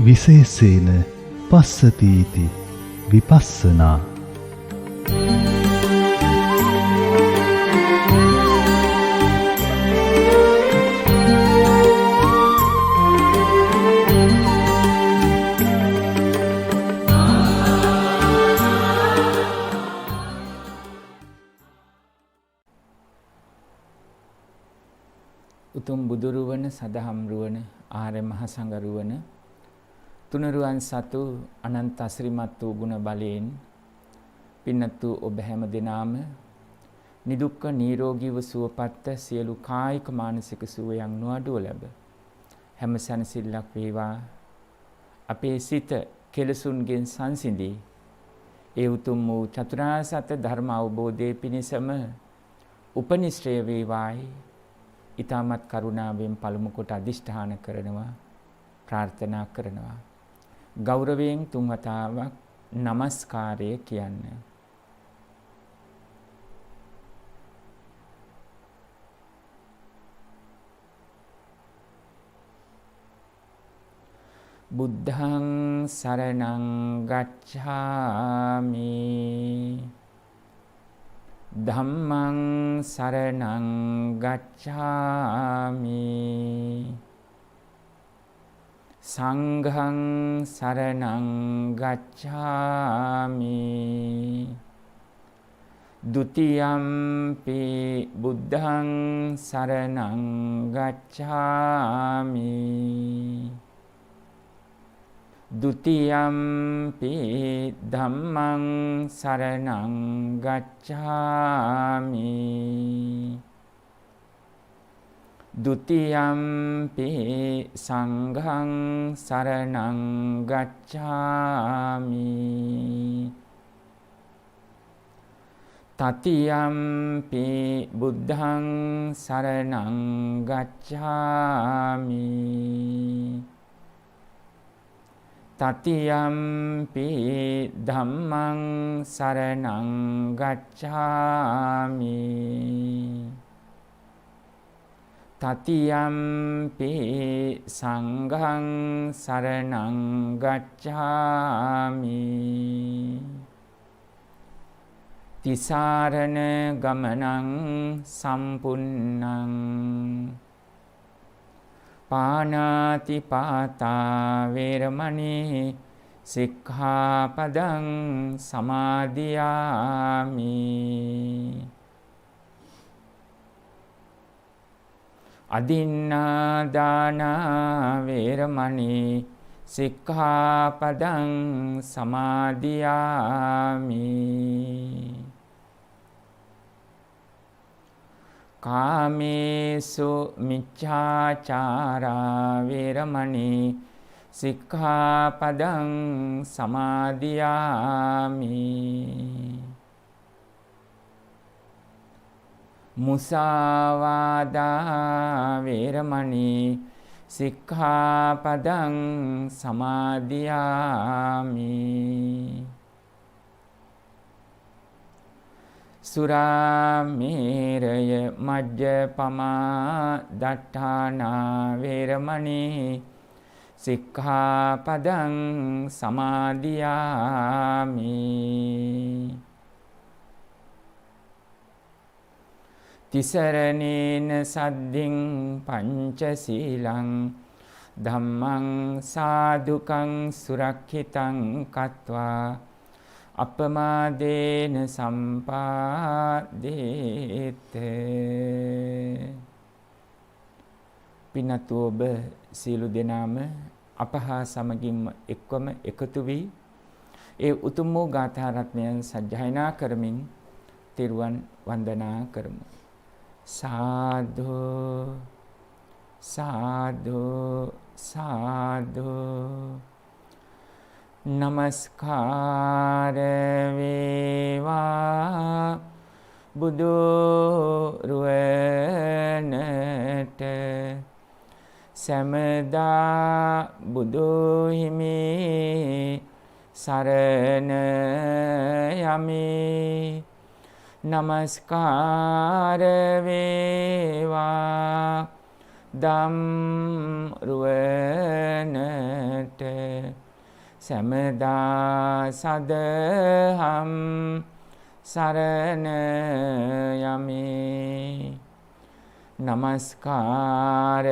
විශේෂේන පස්සතීති විපස්සනා. උතුම් බුදුරුවන සදහම් රුවන ආර්ය මහ සංඝරුවන තුනරුවන් සතු අනන්ත අසිරිමත් වූ ගුණ බලයෙන් පින්නත් වූ ඔබ හැම දෙනාම නිදුක්ඛ නිරෝගීව සුවපත් සියලු කායික මානසික සුවයන් නොඅඩුව ලැබ හැම සැනසෙල්ලක් වේවා. අපේ සිත කෙලසුන්ගෙන් සංසිඳී ඒ උතුම් වූ චතුරාර්ය සත්‍ය ධර්ම අවබෝධයේ පිණසම උපනිශ්‍රේ වේවායි ඊටමත් කරුණාවෙන් පළමු කොට අදිෂ්ඨාන කරනවා, ප්‍රාර්ථනා කරනවා. ගෞරවයෙන් තුන් වතාවක් নমස්කාරය කියන්න. බුද්ධං සරණං ගච්ඡාමි ධම්මං සරණං ගච්ඡාමි සංඝං සරණං ගච්ඡාමි ဒ ුතියම්පි බුද්ධං සරණං ගච්ඡාමි ဒ ුතියම්පි ධම්මං සරණං ගච්ඡාමි ဒ ුතියම්පි සංඝං සරණං ගච්ඡාමි တ තියම්පි බුද්ධං සරණං ගච්ඡාමි တ තියම්පි ධම්මං සරණං ගච්ඡාමි တ තියම්පි සංඝං සරණං ගච්ඡාමි တိ සාරණ ගමනං සම්පුන්නං පානාති පාතා වේරමණී සික්ඛාපදං සමාදියාමි. අදින්නා දාන වේරමණී සික්ඛාපදං සමාදියාමි. කාමේසු මිච්ඡාචාරා වේරමණී සික්ඛාපදං සමාදියාමි. මුසාවාදා වේරමණී සික්ඛාපදං සමාදියාමි. සුරාමේරය මජ්ජපමා දට්ඨානා වේරමණී සික්ඛාපදං සමාදියාමි. තිසරණේන සද්ධින් පංචශීලං ධම්මං සාදුකං සුරක්ඛිතං කତ୍වා අපමාදේන සම්පාදේත. පින්වත් ඔබ සියලු දෙනාම අප හා සමගින්ම එක්වම එකතු වී ඒ උතුම් වූ ගාථා රත්නයන් සජ්ජායනා කරමින් තෙරුවන් වන්දනා කරමු. සාදු සාදු සාදු. නමස්කාර වේවා බුදුරුවනට සැමදා බුදු හිමි සරණ යමි. නමස්කාර වේවා දම් රුවනට සැමදා සදහම් සරණ යමි. නමස්කාර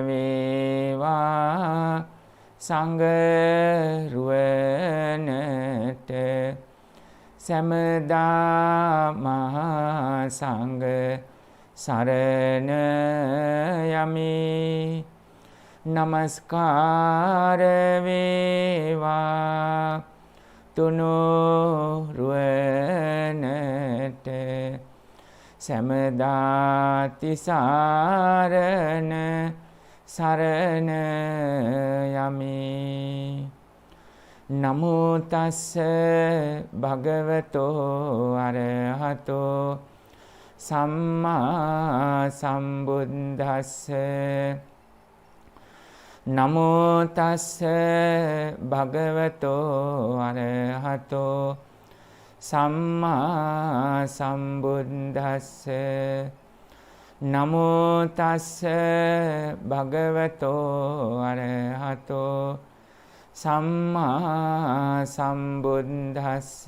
වේවා සංඝ රුවනට සැමදා මහා සංඝ සරණ යමි. නමස්කාර වේවා තුනුරුවනට සැමදා තිසරණ සරණ යමි. නමෝ තස්ස භගවතෝ අරහතෝ සම්මා සම්බුද්දස්ස. නමෝ තස්ස භගවතෝ අරහතෝ සම්මා සම්බුද්දස්ස. නමෝ තස්ස භගවතෝ අරහතෝ සම්මා සම්බුද්දස්ස.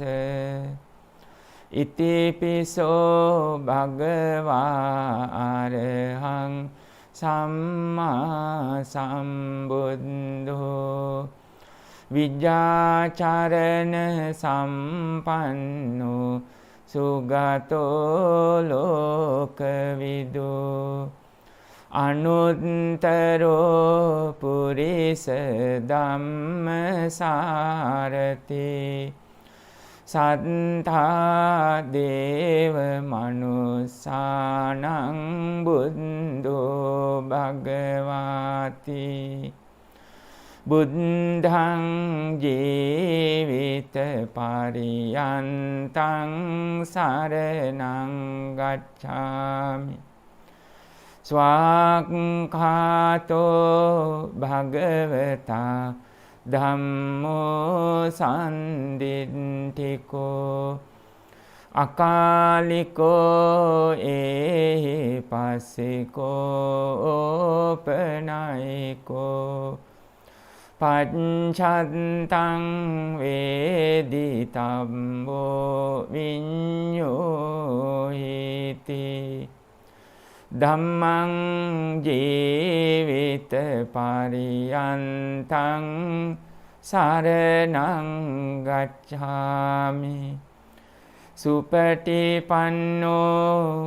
ඉතිපිසෝ භගවා අරහං සම්මා සම්බුද්ධෝ විජ්ජාචරණ සම්පන්නෝ සුගතෝ ලෝකවිදෝ අනුත්තරෝ පුරිස ධම්මසාරති. සත්තා දේව මනුස්සානං බුද්ධෝ භගවාති. බුද්ධං ජීවිත පරියන්තං සරණං ගච්ඡාමි. ස්වාක්ඛාතෝ භගවතා ධම්මෝ සන්දිට්ඨිකෝ අකාලිකෝ ඒහි පස්සිකෝ ඕපනයිකෝ පච්ඡත්තං වේදිතම්බෝ විඤ්ඤෝහිති. ධම්මං ජීවිත පරියන්තං සරණං ගච්ඡාමි. සුපටිපන්නෝ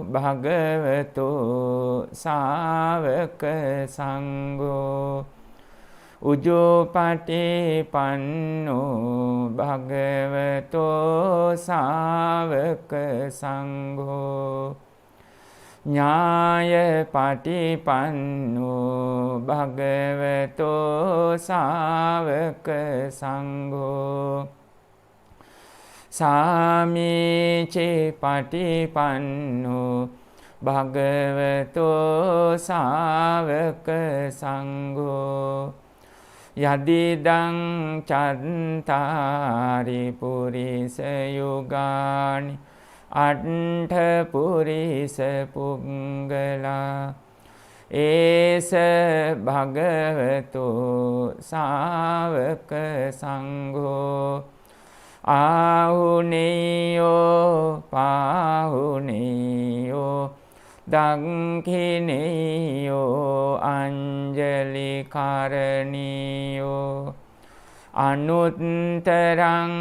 භගවතෝ සාවක සංඝෝ උජුපටිපන්නෝ භගවතෝ සාවක සංඝෝ ඥාය පටිපන්නෝ භගවතෝ සාවක සංඝෝ සාමීචි පටිපන්නෝ භගවතෝ සාවක සංඝෝ යදිදං චත්තාරි පුරිස යුගානි අට්ඨ පුරිස පුංගලා ඒස භගවතෝ සාවක සංඝෝ ආහුනේයෝ පාහුනේයෝ දක්ඛිනේයෝ අංජලි කරණීයෝ අනුත්තරං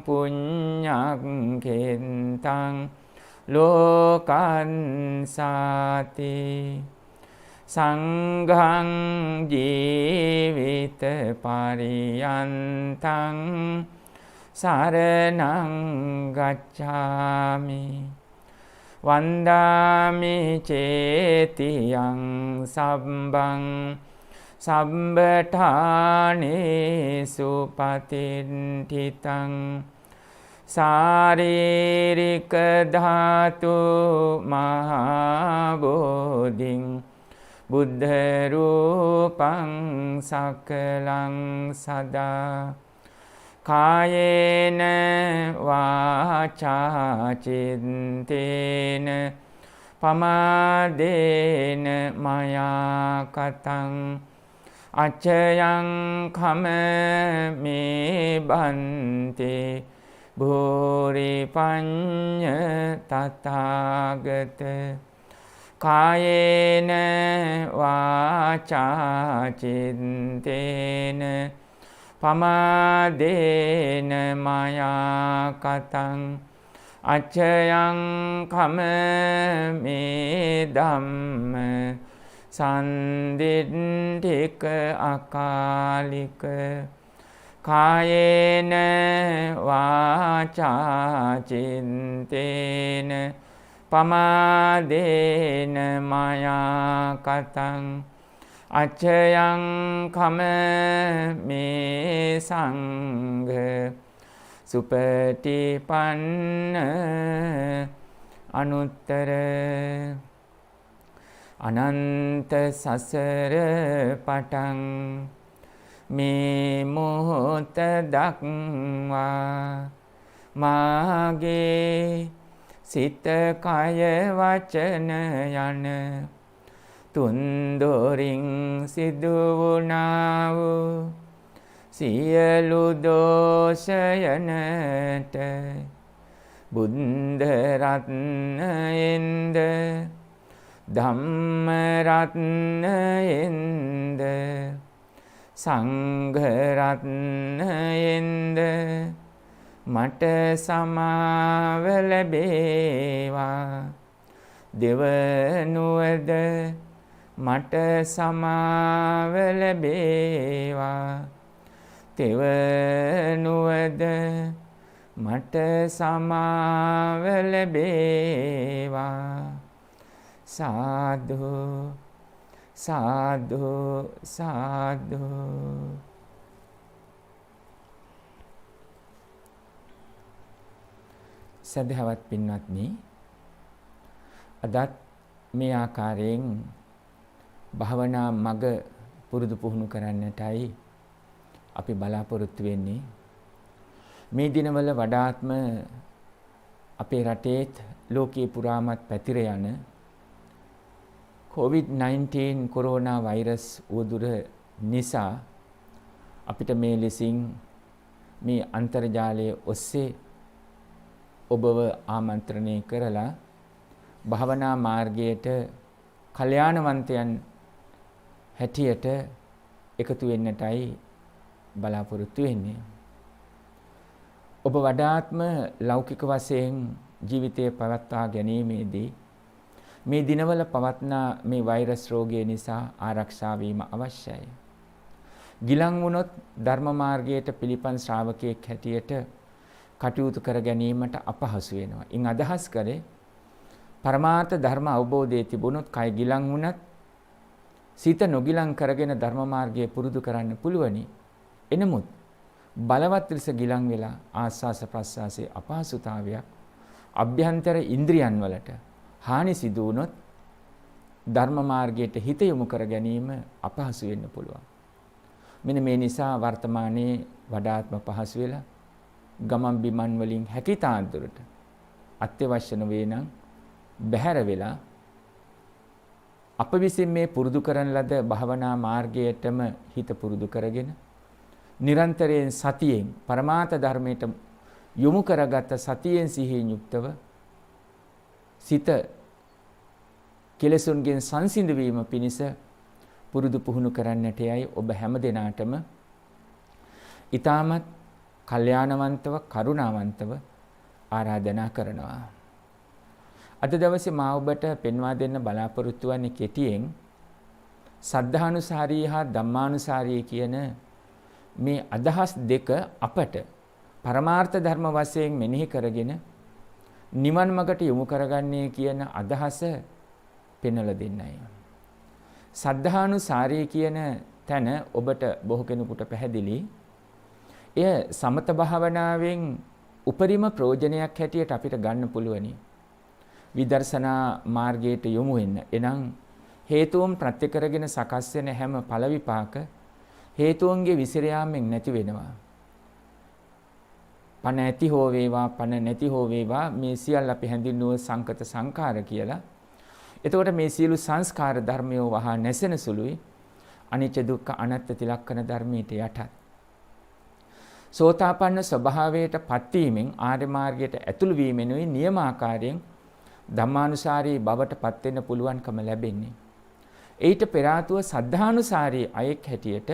පුඤ්ඤං කෙන්තං ලෝකං සාති. සංඝං ජීවිත පරියන්තං සරණං ගච්ඡාමි. වන්දාමි චේතියං සම්බං සම්බඨානේසු පතිට්ඨිතං සාරීරික ධාතු මහා බෝධින් බුද්ධ රූපං සකලං සදා කායේන වාචා චිත්තේන පමාදේන මයා කතං අච්චයං කම මේ බන්තේ භූරි පඤ්ඤ තථාගත කායේන වාචා චිත්තේන පමාදේන මයා කතං අච්චයං කම මේ ධම්ම සන්දිට්ඨික අකාලික කායේන වාචා චිත්තේන පමාදේන මයා කතං අච්චයං කම මේ සංඝ සුපටිපන්න අනුත්තර අනන්ත සසර පටන් මේ මොහොත දක්වා මාගේ සිත කය වචන යන තුන්දොරින් සිදු වුණා වූ සියලු දෝෂයනට බුද්ධ රත්නයෙන්ද ධම්ම රත්නයෙන්ද සංඝ රත්නයෙන්ද මට සමාව ලැබේවා දෙවනුවද මට සමාව ලැබේවා තෙවනුවද මට සමාව ලැබේවා සාදු සාදු සාදු. සදහවත් පින්වත්නි, අදත් මේ ආකාරයෙන් භාවනා මඟ පුරුදු පුහුණු කරන්නටයි අපි බලාපොරොත්තු වෙන්නේ. මේ දිනවල වඩාත්ම අපේ රටේත් ලෝකයේ පුරාමත් පැතිර යන COVID-19 කොරෝනා වෛරස් උවදුර නිසා අපිට මේ ලෙසින් මේ අන්තර්ජාලයේ ඔස්සේ ඔබව ආමන්ත්‍රණය කරලා භාවනා මාර්ගයට කල්යාණවන්තයන් හැටියට එකතු වෙන්නටයි බලාපොරොත්තු වෙන්නේ. ඔබ වඩාත්ම ලෞකික වශයෙන් ජීවිතය පවත්වා ගැනීමේදී මේ දිනවල පවත්නා මේ වෛරස් රෝගය නිසා ආරක්ෂා වීම අවශ්‍යයි. ගිලන් වුණොත් ධර්ම මාර්ගයට පිළිපන් ශ්‍රාවකයෙක් හැටියට කටයුතු කර ගැනීමට අපහසු වෙනවා. ඉන් අදහස් කරේ පරමාර්ථ ධර්ම අවබෝධයේ තිබුණොත් කය ගිලන් වුණත් සිත නොගිලන් කරගෙන ධර්ම මාර්ගය පුරුදු කරන්න පුළුවනි. එනමුත් බලවත් ලෙස ගිලන් වෙලා ආස්වාස ප්‍රස්වාසයේ අපහසුතාවයක් අභ්‍යන්තර ඉන්ද්‍රියන් වලට හානි සිදු වුණොත් ධර්ම මාර්ගයට හිත යොමු කර ගැනීම අපහසු වෙන්න පුළුවන්. මෙන්න මේ නිසා වර්තමානයේ වඩාත්ම පහසු වෙලා ගමන් බිමන් වලින් හැකිතාක් දුරට අත්‍යවශ්‍ය නොවේ නම් බැහැර වෙලා අප විසින් මේ පුරුදු කරන ලද භාවනා මාර්ගයටම හිත පුරුදු කරගෙන නිරන්තරයෙන් සතියෙන් පරමාර්ථ ධර්මයට යොමු කරගත් සතියෙන් සිහියෙන් යුක්තව සිත කෙලෙසුන්ගෙන් සංසිඳ වීම පිණිස පුරුදු පුහුණු කරන්නට යයි ඔබ හැම දිනාටම ඊටමත් කල්යාණවන්තව කරුණාවන්තව ආරාධනා කරනවා. අද දවසේ මා ඔබට පෙන්වා දෙන්න බලාපොරොත්තු වන්නේ කෙටියෙන් සද්ධානුසාරී හා ධම්මානුසාරී කියන මේ අදහස් දෙක අපට පරමාර්ථ ධර්ම වශයෙන් මෙනෙහි කරගෙන නිවන් මාර්ගට යොමු කරගන්නේ කියන අදහස පෙන්වලා දෙන්නයි. සද්ධානුසාරී කියන තැන ඔබට බොහෝ කෙනෙකුට පැහැදිලි. එය සමත භාවනාවෙන් උපරිම ප්‍රයෝජනයක් හැටියට අපිට ගන්න පුළුවනි. විදර්ශනා මාර්ගයට යොමු වෙන්න. එනම් හේතුන් ප්‍රත්‍ය කරගෙන සකස් වෙන හැම ඵල විපාක හේතුන්ගේ විසිර යාමෙන් නැති වෙනවා. පණ ඇති හෝ වේවා පණ නැති හෝ වේවා මේ සියල්ල අපි හැඳින්වුව සංකත සංඛාර කියලා. එතකොට මේ සියලු සංස්කාර ධර්මය වහා නැසෙන සුළුයි අනිච්ච දුක්ඛ අනාත්ම තිලක්කන ධර්මයට යටත්. සෝතාපන්න ස්වභාවයට පත්වීමෙන් ආර්ය මාර්ගයට ඇතුළු වීමෙනුයි නියමාකාරයෙන් ධම්මානුසාරී බවට පත් වෙන්න පුළුවන්කම ලැබෙන්නේ. ඊට පෙර ආතුව සද්ධානුසාරී අයෙක් හැටියට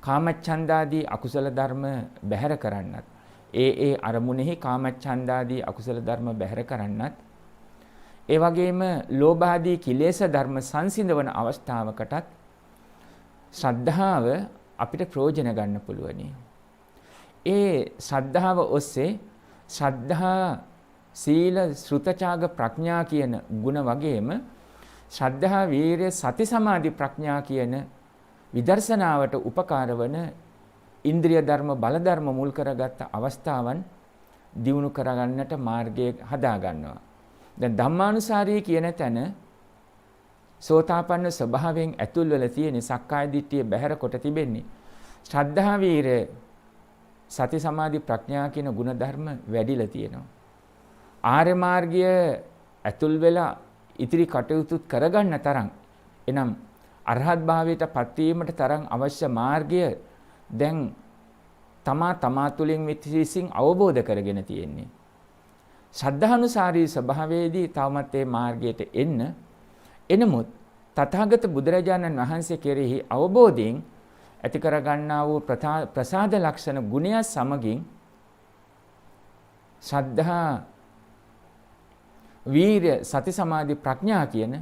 කාමච්ඡන්දාදී අකුසල ධර්ම බැහැර කරන්නත් ඒ අරමුණෙහි කාමච්ඡන්දාදී අකුසල ධර්ම බැහැර කරන්නත් ඒ වගේම ලෝභාදී කිලේශ ධර්ම සංසිඳවන අවස්ථාවකටත් ශ්‍රද්ධාව අපිට ප්‍රයෝජන ගන්න පුළුවනි. ඒ ශ්‍රද්ධාව ඔස්සේ ශ්‍රද්ධා සීල ශ්‍රුතචාග ප්‍රඥා කියන ගුණ වගේම ශ්‍රද්ධා වීර්ය සති සමාධි ප්‍රඥා කියන විදර්ශනාවට උපකාර වන ඉන්ද්‍රිය ධර්ම බල ධර්ම මුල් කරගත් අවස්ථාවන් දියුණු කරගන්නට මාර්ගය හදා ගන්නවා. දැන් ධම්මානුසාරී කියන තැන සෝතාපන්න ස්වභාවයෙන් ඇතුල් වෙලා තියෙන සක්කාය දිට්ඨිය බැහැර කොට තිබෙන්නේ. ශ්‍රද්ධා වීර්ය සති සමාධි ප්‍රඥා කියන ගුණ ධර්ම වැඩිලා තියෙනවා. ආර්ය මාර්ගය ඇතුල් වෙලා ඉතිරි කටයුතු කරගන්න තරම් එනම් අරහත් භාවයට පත්වීමට තරම් අවශ්‍ය මාර්ගය දැන් තමා තුළින් විසින් අවබෝධ කරගෙන තියෙන්නේ. ශ්‍රද්ධානුසාරී ස්වභාවයේදී තවමත් මේ මාර්ගයට එනමුත් තථාගත බුදුරජාණන් වහන්සේ කෙරෙහි අවබෝධයෙන් ඇති කරගන්නා වූ ප්‍රසාද ලක්ෂණ ගුණය සමගින් ශ්‍රද්ධා වීර්ය සති සමාධි ප්‍රඥා කියන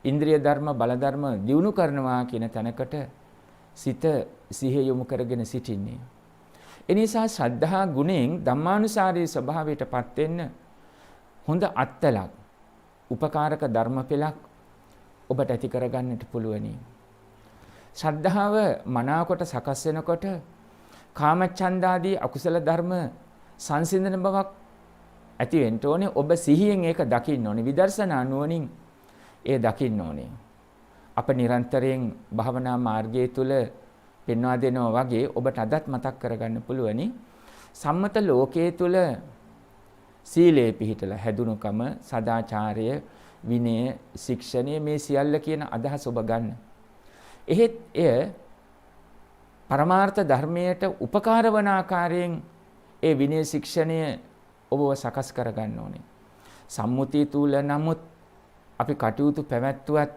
ඉන්ද්‍රිය ධර්ම බල ධර්ම දියුණු කරනවා කියන තැනකට සිත සිහිය යොමු කරගෙන සිටින්නේ. ඒ නිසා ශ්‍රද්ධා ගුණයෙන් ධම්මානුසාරී ස්වභාවයටපත් වෙන්න හොඳ අත්ලක් උපකාරක ධර්ම පෙළක් ඔබට ඇති කරගන්නට පුළුවනි. ශ්‍රද්ධාව මනාවකට සකස් වෙනකොට කාමච්ඡන්දාදී අකුසල ධර්ම සංසිඳන බවක් ඇති වෙන්න ඕනේ. ඔබ සිහියෙන් ඒක දකින්න ඕනේ. විදර්ශනා නුවණින් ඒ දකින්න ඕනේ. අප නිරන්තරයෙන් භවනා මාර්ගය තුල පෙන්වා දෙනවා වගේ ඔබට අදත් මතක් කරගන්න පුළුවනි. සම්මත ලෝකයේ තුල සීලේ පිහිටලා හැදුණුකම, සදාචාරය, විනය, ශික්ෂණය මේ සියල්ල කියන අදහස ඔබ ගන්න. එහෙත් එය පරමාර්ථ ධර්මයට උපකාර වන ආකාරයෙන් ඒ විනය ශික්ෂණය ඔබව සකස් කරගන්න ඕනේ. සම්මුතිය තුල නමුත් අපි කටයුතු පැවැත්වුවත්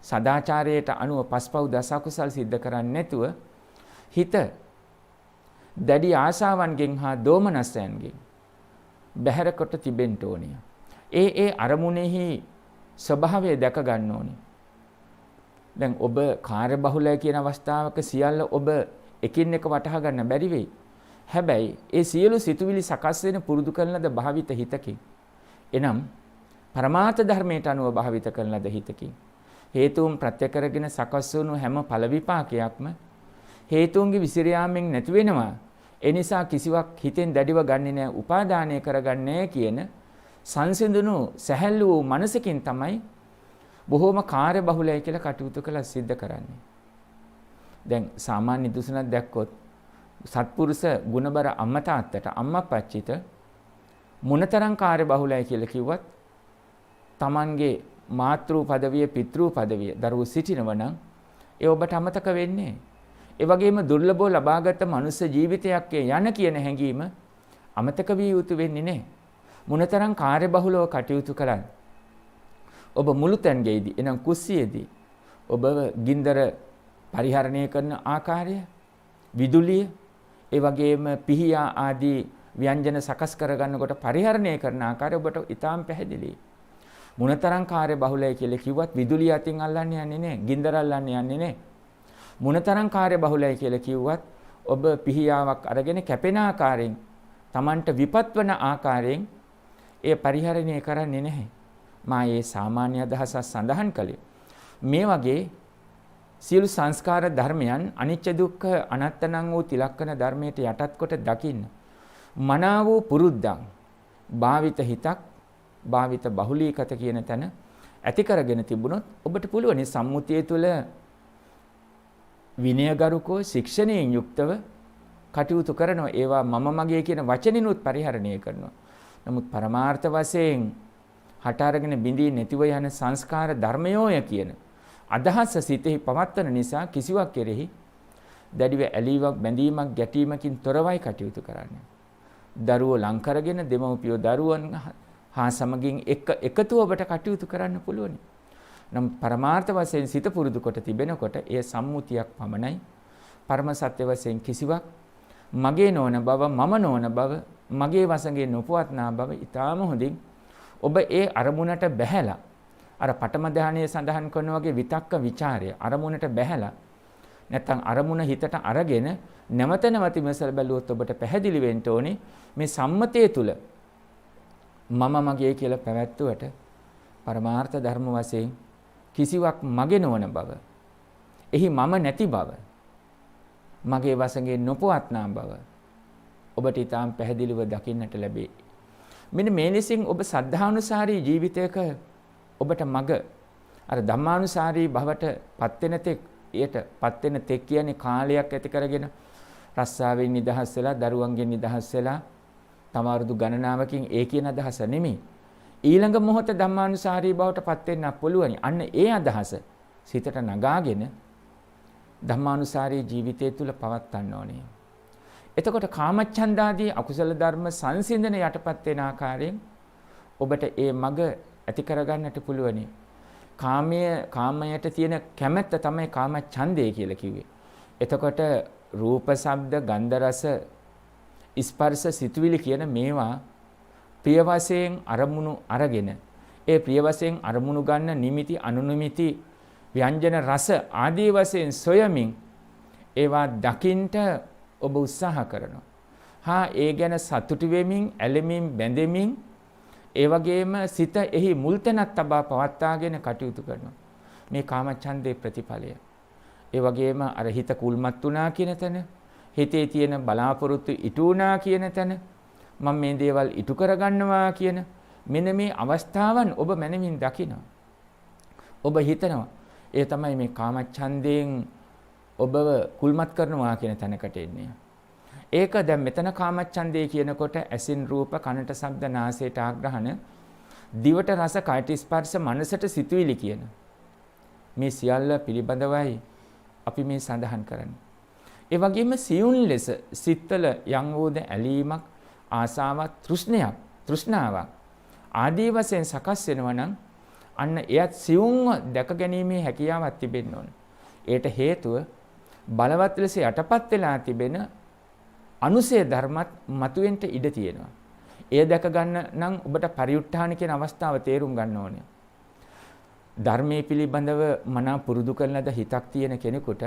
සදාචාරයට අනුව පස්පව් දස කුසල් සිද්ධ කරන්නේ නැතුව හිත දැඩි ආශාවන්ගෙන් හා දෝමනස්යන්ගෙන් බැහැර කොට තිබෙන්න ඕනේ. ඒ අරමුණෙහි ස්වභාවය දැක ගන්න ඕනේ. දැන් ඔබ කාර්යබහුලයි කියන අවස්ථාවක සියල්ල ඔබ එකින් එක වටහා ගන්න බැරි වෙයි. හැබැයි ඒ සියලු සිතුවිලි සකස් වෙන පුරුදු කරන ලද භාවිත හිතකින් එනම් පරමාර්ථ ධර්මයට අනුව භාවිත කරන ලද හිතකින් හේතුන් ප්‍රත්‍ය කරගෙන සකස් වුණු හැම ඵල විපාකයක්ම හේතුන්ගේ විසිරියාමෙන් නැති වෙනවා. ඒ නිසා කිසිවක් හිතෙන් දැඩිව ගන්නෙ නැහැ, උපාදානය කරගන්නේ කියන සංසිඳුණු සැහැල්ලු වූ මනසකින් තමයි බොහෝම කාර්යබහුලයි කියලා කටයුතු කළා සිද්ධ කරන්නේ. දැන් සාමාන්‍ය නිදසුනක් දැක්කොත් සත්පුරුෂ ගුණබර අම්මා තාත්තට අම්මා පච්චිට මොනතරම් කාර්යබහුලයි කියලා කිව්වත් Tamanගේ මාතෘ පදවිය පිතෘ පදවිය දරුවෝ සිටිනව නම් ඒ ඔබට අමතක වෙන්නේ. ඒ වගේම දුර්ලභව ලබාගත් මනුෂ්‍ය ජීවිතයක් යන කියන හැඟීම අමතක විය යුතු වෙන්නේ නැහැ. මොනතරම් කාර්යබහුලව කටයුතු කළත් ඔබ මුළුතැන්ගෙයිදී එනම් කුස්සියේදී ඔබ ගින්දර පරිහරණය කරන ආකාරය, විදුලිය, ඒ වගේම පිහියා ආදී ව්‍යංජන සකස් කරගන්නකොට පරිහරණය කරන ආකාරය ඔබට ඉතාම පැහැදිලියි. මොනතරම් කාර්යබහුලයි කියලා කිව්වත් විදුලිය අතින් අල්ලන්නේ යන්නේ නැහැ, ගින්දර අල්ලන්නේ යන්නේ නැහැ. මොනතරම් කාර්යබහුලයි කියලා කිව්වත් ඔබ පිහියාවක් අරගෙන කැපෙන ආකාරයෙන් Tamanට විපත් වන ආකාරයෙන් ඒ පරිහරණය කරන්නේ නැහැ. මා මේ සාමාන්‍ය අදහසක් සඳහන් කළේ. මේ වගේ සියලු සංස්කාර ධර්මයන් අනිච්ච දුක්ඛ අනාත්ම වූ තිලක්කන ධර්මයට යටත් කොට දකින්න. මනා වූ පුරුද්දක්, භාවිත හිතක්, භාවිත බහුලීකත කියන තැන ඇති කරගෙන තිබුණොත් ඔබට පුළුවන් සම්මුතිය තුළ විනයගරුකෝ ශික්ෂණයෙන් යුක්තව කටයුතු කරනවා. ඒවා මම මගේ කියන වචනිනුත් පරිහරණය කරනවා. නමුත් පරමාර්ථ වශයෙන් හට අරගෙන බිඳී නැතිව යන සංස්කාර ධර්මයෝය කියන අදහස සිතෙහි පවත්වන නිසා කිසිවක් කෙරෙහි දැඩිව ඇලීමක් බැඳීමක් ගැටීමකින් තොරවයි කටයුතු කරන්නේ. දරුවෝ ලං කරගෙන දෙමව්පියෝ දරුවන් හා සමගින් එකතුව ඔබට කටයුතු කරන්න පුළුවන්. නම් පරමාර්ථ වශයෙන් සිත පුරුදු කොට තිබෙනකොට එය සම්මුතියක් පමණයි. පරම සත්‍ය වශයෙන් කිසිවක් මගේ නොවන බව, මම නොවන බව, මගේ වශයෙන් නොපවත්නා බව ඊටාම හොඳින් ඔබ ඒ අරමුණට බැහැලා අර පඨම ධානයේ සඳහන් කරන වගේ විතක්ක ਵਿਚාරය අරමුණට බැහැලා නැත්තම් අරමුණ හිතට අරගෙන නැවත නැවත විමසලා බැලුවොත් ඔබට පැහැදිලි වෙන්න ඕනේ මේ සම්මතයේ තුල මම මගේ කියලා පැවැත්වුවට පරමාර්ථ ධර්ම වශයෙන් කිසිවක් මගේ නොවන බව, එහි මම නැති බව, මගේ වශයෙන් නොපවත්නා බව ඔබට ඊටාම් පැහැදිලිව දකින්නට ලැබේ. මෙන්න මේ ලෙසින් ඔබ සද්ධානුසාරී ජීවිතයක ඔබට මග අර ධම්මානුසාරී භවට පත් වෙන තෙක් ඊට පත් වෙන තෙක් කියන්නේ කාලයක් ඇති කරගෙන රස්සාවෙන් නිදහස් වෙලා දරුවන්ගෙන් නිදහස් වෙලා තම අවුරුදු ගණනාවකින් ඒ කියන අදහස නෙමෙයි. ඊළඟ මොහොත ධම්මානුසාරී බවට පත් වෙන්න පුළුවනි. අන්න ඒ අදහස සිතට නගාගෙන ධම්මානුසාරී ජීවිතය තුළ පවත්වන්න ඕනේ. එතකොට කාමච්ඡන්දාදී අකුසල ධර්ම සංසිඳන යටපත් වෙන ආකාරයෙන් ඔබට ඒ මග ඇති කරගන්නට පුළුවනි. කාමයට තියෙන කැමැත්ත තමයි කාමච්ඡන්දය කියලා කිව්වේ. එතකොට රූප, ශබ්ද, ගන්ධ, රස, ස්පර්ශ, සිතුවිලි කියන මේවා ප්‍රිය වශයෙන් අරමුණු අරගෙන ඒ ප්‍රිය වශයෙන් අරමුණු ගන්න නිමිති, අනුනිමිති, ව්‍යංජන, රස ආදී වශයෙන් සොයමින් ඒවා දකින්ට ඔබ උත්සාහ කරනවා. ඒ ගැන සතුටු වෙමින්, ඇලෙමින්, බැඳෙමින් ඒ වගේම සිත එහි මුල් තැනක් තබා පවත්වාගෙන කටයුතු කරනවා. මේ කාමච්ඡන්දේ ප්‍රතිඵලය. ඒ වගේම අර හිත කුල්මත් වුණා කියන තැන, හිතේ තියෙන බලාපොරොත්තු ඉටු වුණා කියන තැන, මම මේ දේවල් ඉටු කරගන්නවා කියන මෙන්න මේ අවස්ථාවන් ඔබ මනමින් දකිනවා. ඔබ හිතනවා ඒ තමයි මේ කාමච්ඡන්දයෙන් ඔබව කුල්මත් කරනවා කියන තැනකට එන්නේ. ඒක දැන් මෙතන කාමච්ඡන්දේ කියනකොට ඇසින් රූප, කනට ශබ්ද, නාසයට ආග්‍රහණ, දිවට රස, කයට ස්පර්ශ, මනසට සිතුවිලි කියන මේ සියල්ල පිළිබඳවයි අපි මේ සඳහන් කරන්නේ. ඒ වගේම සියුම් ලෙස සිත්වල යම් වූද ඇලීමක්, ආසාවක්, තෘෂ්ණාවක් ආදී වශයෙන් සකස් වෙනවා නම් අන්න එයත් සියුම්ව දැක ගැනීමේ හැකියාවක් තිබෙන්න ඕන. ඒට හේතුව බලවත් ලෙස යටපත් වෙලා තිබෙන අනුසය ධර්මත් මතුවෙන්න ඉඩ තියෙනවා. එය දැක ගන්න නම් ඔබට පරිඋත් ทาน කියන අවස්ථාව තේරුම් ගන්න ඕනේ. ධර්මයේ පිළිබඳව මනා පුරුදු කරන ලද හිතක් තියෙන කෙනෙකුට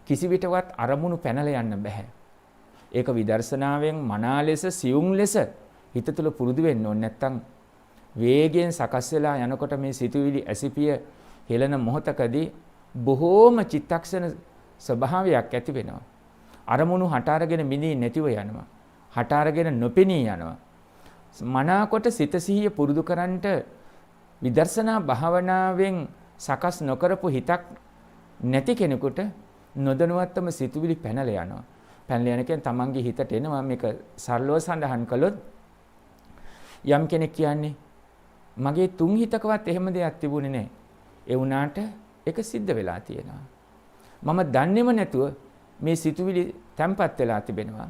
කිසි විටවත් අරමුණු පැනලා යන්න බෑ. ඒක විදර්ශනාවෙන් මනා ලෙස සියුම් ලෙස හිත තුළ පුරුදු වෙන්න ඕනේ. නැත්තම් වේගයෙන් සකස් වෙලා යනකොට මේ සිතුවිලි ඇසිපිය හෙළන මොහොතකදී බොහෝම චිත්තක්ෂණ ස්වභාවයක් ඇති වෙනවා. අරමුණු හට අරගෙන මිදී නැතිව යනවා. හට අරගෙන නොපෙනී යනවා. මනාකොට සිත සිහිය පුරුදු කරන්නට විදර්ශනා භාවනාවෙන් සකස් නොකරපු හිතක් නැති කෙනෙකුට නොදැනුවත්වම සිතුවිලි පැනලා යනවා. පැනලා යන කියන්නේ තමන්ගේ හිතට එනවා. මේක සරලව සඳහන් කළොත් යම් කෙනෙක් කියන්නේ මගේ තුන් හිතකවත් එහෙම දෙයක් තිබුණේ නැහැ. ඒ වුණාට ඒක සිද්ධ වෙලා තියෙනවා. මම දන්නේම නැතුව මේ සිතුවිලි තැම්පත් වෙලා තිබෙනවා.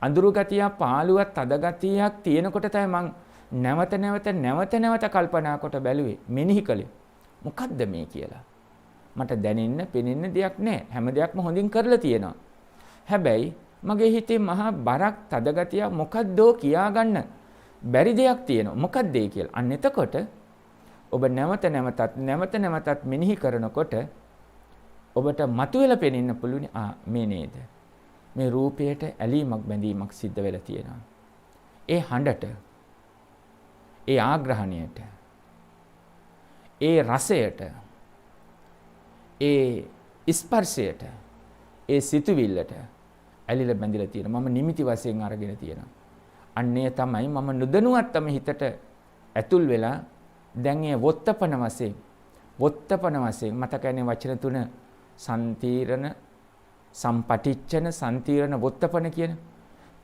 අඳුරු ගතියක්, පාළුවක්, තද ගතියක් තියෙනකොට තමයි මං නැවත කල්පනා කොට බැලුවේ, මෙනෙහි කළේ. මොකද්ද මේ කියලා. මට දැනෙන්න, පෙනෙන්න දෙයක් නැහැ. හැම දෙයක්ම හොඳින් කරලා තියෙනවා. හැබැයි මගේ හිතේ මහා බරක්, තද ගතියක්, මොකද්දෝ කියාගන්න බැරි දෙයක් තියෙනවා. මොකද්ද ඒ කියලා. අන්න එතකොට ඔබ නැවත නැවතත් මෙනෙහි කරනකොට ඔබට මතුවෙලා පෙනෙන්න පුළුවන් මේ නේද. මේ රූපයට ඇලීමක් බැඳීමක් සිද්ධ වෙලා තියෙනවා. ඒ හඬට, ඒ ආග්‍රහණයට, ඒ රසයට, ඒ ස්පර්ශයට, ඒ සිතුවිල්ලට ඇලිලා බැඳිලා තියෙනවා. මම නිමිති වශයෙන් අරගෙන තියෙනවා. අන්නේ තමයි මම නොදැනුවත්වම හිතට ඇතුල් වෙලා දැන් ඒ වොත්තපන වශයෙන් මතකන්නේ වචන තුන සම්තිරණ, සම්පටිච්ඡන, සම්තිරණ, වොත්තපන කියන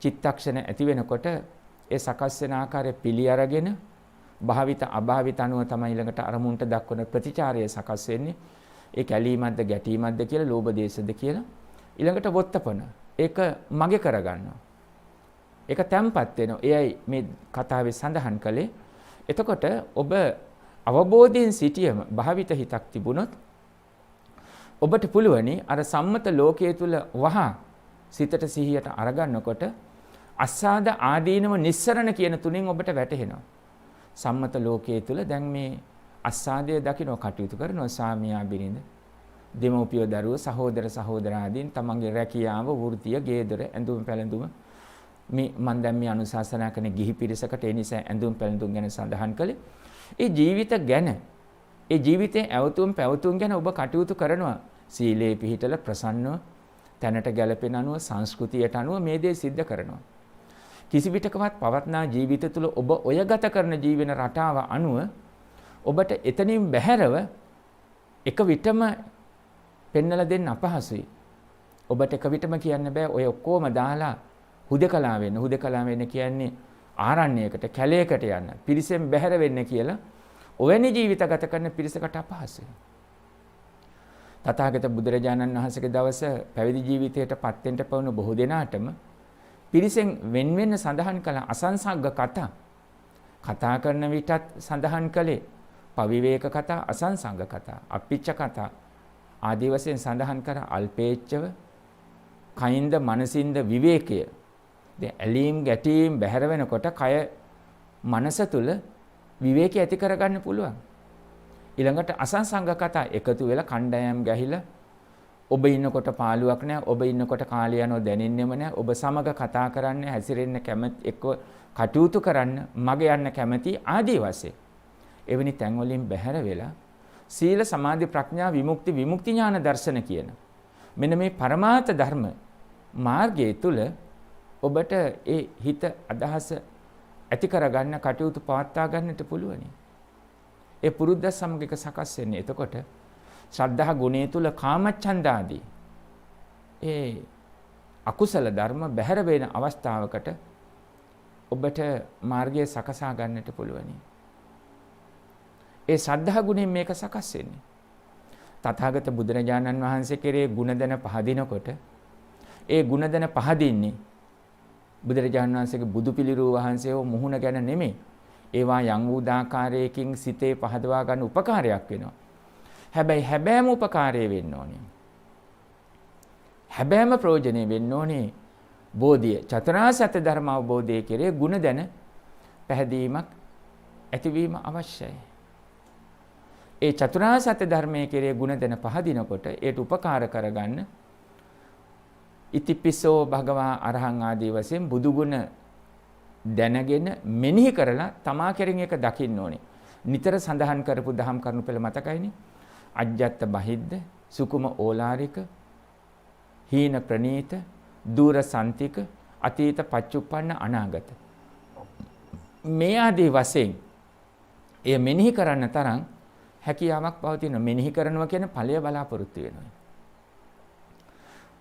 චිත්තක්ෂණ ඇති වෙනකොට ඒ සකස් වෙන ආකාරය පිළි අරගෙන භාවිත අභාවිත අනුව තමයි ඊළඟට අරමුණට දක්වන ප්‍රතිචාරය සකස් වෙන්නේ. ඒ කැලීමක්ද ගැටීමක්ද කියලා, ලෝභ දේශද කියලා. ඊළඟට වොත්තපන. ඒක මගේ කරගන්නවා. ඒක තැම්පත් වෙනවා. එයයි මේ කතාවේ සඳහන් කළේ. එතකොට ඔබ අවබෝධයෙන් සිටියම භාවිත හිතක් තිබුණොත් ඔබට පුළුවනි අර සම්මත ලෝකයේ තුල වහා සිතට සිහියට අරගන්නකොට අස්සාද ආදීනව නිස්සරණ කියන තුنين ඔබට වැටහෙනවා. සම්මත ලෝකයේ තුල දැන් මේ අස්සාදය දකින්න කටයුතු කරනවා සාමියා බිරිඳ, දෙමව්පිය දරුවෝ, සහෝදර සහෝදරාදීන් තමන්ගේ රැකියාව, වෘත්තිය, ගේදොර, ඇඳුම් පැළඳුම මේ මම දැන් මේ අනුශාසනා කරන ගිහි පිරිසකට ඒ නිසා ඇඳුම් පැළඳුම් ගැන සඳහන් කළේ. ඒ ජීවිත ගැන, ඒ ජීවිතයේ ඇවතුම් පැවතුම් ගැන ඔබ කටයුතු කරනවා. සීලේ පිහිටලා ප්‍රසන්නව තැනට ගැලපෙන අනුව, සංස්කෘතියට අනුව මේ දේ සිද්ධ කරනවා. කිසි විටකවත් පවත්නා ජීවිත තුළ ඔබ ඔය ගත කරන ජීවන රටාව අනුව ඔබට එතනින් බැහැරව එක විටම පෙන්නලා දෙන්න අපහසුයි. ඔබට එක විටම කියන්න බෑ ඔය ඔක්කොම දාලා හුදකලා වෙන්න. හුදකලා වෙන්න කියන්නේ ආරණ්‍යයකට, කැලයකට යන්න, පිරිසෙන් බැහැර වෙන්න කියලා ඔවැනි ජීවිත ගත කරන පිරිසකට අපහසුයි. තථාගත බුදුරජාණන් වහන්සේගේ දවස පැවිදි ජීවිතයට පත් වෙන්න පවුණු බොහෝ දෙනාටම පිරිසෙන් වෙන් වෙන්න සඳහන් කළ අසංසග්ග කතා. කතා කරන විටත් සඳහන් කළේ පවිවේක කතා, අසංසග්ග කතා, අපිච්ච කතා ආදී වශයෙන් සඳහන් කර අල්පේච්ඡව කයින්ද මනසින්ද විවේකය. දැන් ඇලීම් ගැටීම් බැහැර වෙනකොට කය මනස තුල විවේකී ඇති කරගන්න පුළුවන්. ඊළඟට අසංසංග කතා එකතු වෙලා කණ්ඩායම් ගැහිලා ඔබ ඉන්නකොට පාළුවක් නැහැ, ඔබ ඉන්නකොට කාලය යනවා දැනෙන්නෙම නැහැ, ඔබ සමග කතා කරන්න, හැසිරෙන්න කැමති, එක්ක කටයුතු කරන්න, මග යන්න කැමති ආදී වශයෙන්. එවැනි තැන් වලින් බැහැර වෙලා සීල සමාධි ප්‍රඥා විමුක්ති ඥාන දර්ශන කියන මෙන්න මේ පරමාර්ථ ධර්ම මාර්ගයේ තුල ඔබට ඒ හිත අදහස ඇති කරගන්න කටයුතු පවත්වා ගන්නට පුළුවනි. ඒ පුරුද්ද සමග එක සකස් වෙන්නේ. එතකොට ශ්‍රද්ධා ගුණය තුල කාමච්ඡන්ද ආදී ඒ අකුසල ධර්ම බැහැර වෙන අවස්ථාවකට ඔබට මාර්ගය සකසා ගන්නට පුළුවනි. ඒ ශ්‍රද්ධා ගුණයෙන් මේක සකස් වෙන්නේ. තථාගත බුදුරජාණන් වහන්සේ කෙරේ ගුණදන පහදිනකොට ඒ ගුණදන පහදින්නේ බුදුරජාණන් වහන්සේගේ බුදු පිළිරුව වහන්සේව මුහුණ ගැන නෙමෙයි. ඒවා යම් උදාකාරයකින් සිතේ පහදවා ගන්න උපකාරයක් වෙනවා. හැබැයි හැබෑම උපකාරය වෙන්න ඕනේ. හැබෑම ප්‍රයෝජනෙ වෙන්න ඕනේ බෝධිය. චතුරාර්ය සත්‍ය ධර්ම අවබෝධය කෙරේ ගුණදන පැහැදීමක් ඇතිවීම අවශ්‍යයි. ඒ චතුරාර්ය සත්‍ය ධර්මයේ කෙරේ ගුණදන පහදිනකොට ඒට උපකාර කරගන්න ඉතිපිසෝ භගවා අරහං ආදී වශයෙන් බුදු ගුණ දැනගෙන මෙනෙහි කරලා තමා කෙරෙන් එක දකින්න ඕනේ. නිතර සඳහන් කරපු දහම් කරුණු පෙළ මතකයිනේ. අජ්ජත් බහිද්ද, සුකුම ඕලාරික, හීන ප්‍රනීත, දූර සන්තික, අතීත පච්චුප්පන්න අනාගත. මේ ආදී වශයෙන් එය මෙනෙහි කරන්න තරම් හැකියාවක් පවතින. මෙනෙහි කරනවා කියන ඵලය බලාපොරොත්තු වෙනවා.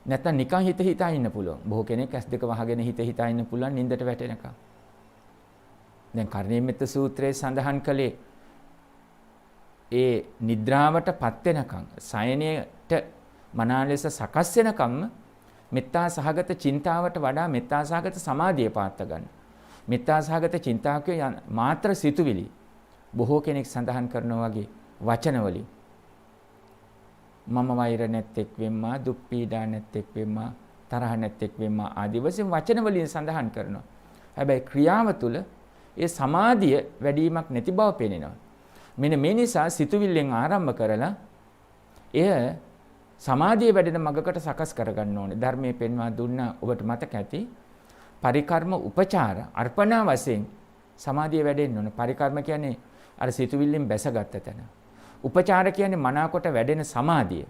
නැත්නම් නිකන් හිත හිතා ඉන්න පුළුවන්. බොහෝ කෙනෙක් ඇස් දෙක වහගෙන හිත හිතා ඉන්න පුළුවන් නින්දට වැටෙනකම්. දැන් කර්ණීයමෙත්ත සූත්‍රයේ සඳහන් කළේ ඒ නිද්‍රාවටපත් වෙනකම්, සයනයට මනාව ලෙස සකස් වෙනකම්ම මෙත්තා සහගත චින්තාවට වඩා මෙත්තා සහගත සමාධිය පාත්ත ගන්න. මෙත්තා සහගත චින්තාවකේ මාත්‍ර සිතුවිලි බොහෝ කෙනෙක් සඳහන් කරනවා වගේ වචන වලින් මම වෛර නැත්තේක් වෙම්මා, දුක් පීඩා නැත්තේක් වෙම්මා, තරහ නැත්තේක් වෙම්මා ආදී වශයෙන් වචන වලින් සඳහන් කරනවා. හැබැයි ක්‍රියාව තුළ ඒ සමාධිය වැඩිවීමක් නැති බව පේනවා. මෙන්න මේ නිසා සිතුවිල්ලෙන් ආරම්භ කරලා එය සමාධිය වැඩෙන මගකට සකස් කරගන්න ඕනේ. ධර්මයේ පෙන්වා දුන්න ඔබට මතක ඇති පරිකර්ම උපචාර අර්පණා වශයෙන් සමාධිය වැඩෙන්න ඕනේ. පරිකර්ම කියන්නේ අර සිතුවිල්ලෙන් බැසගත්ත තැන. උපචාර කියන්නේ මනාකොට වැඩෙන සමාධිය.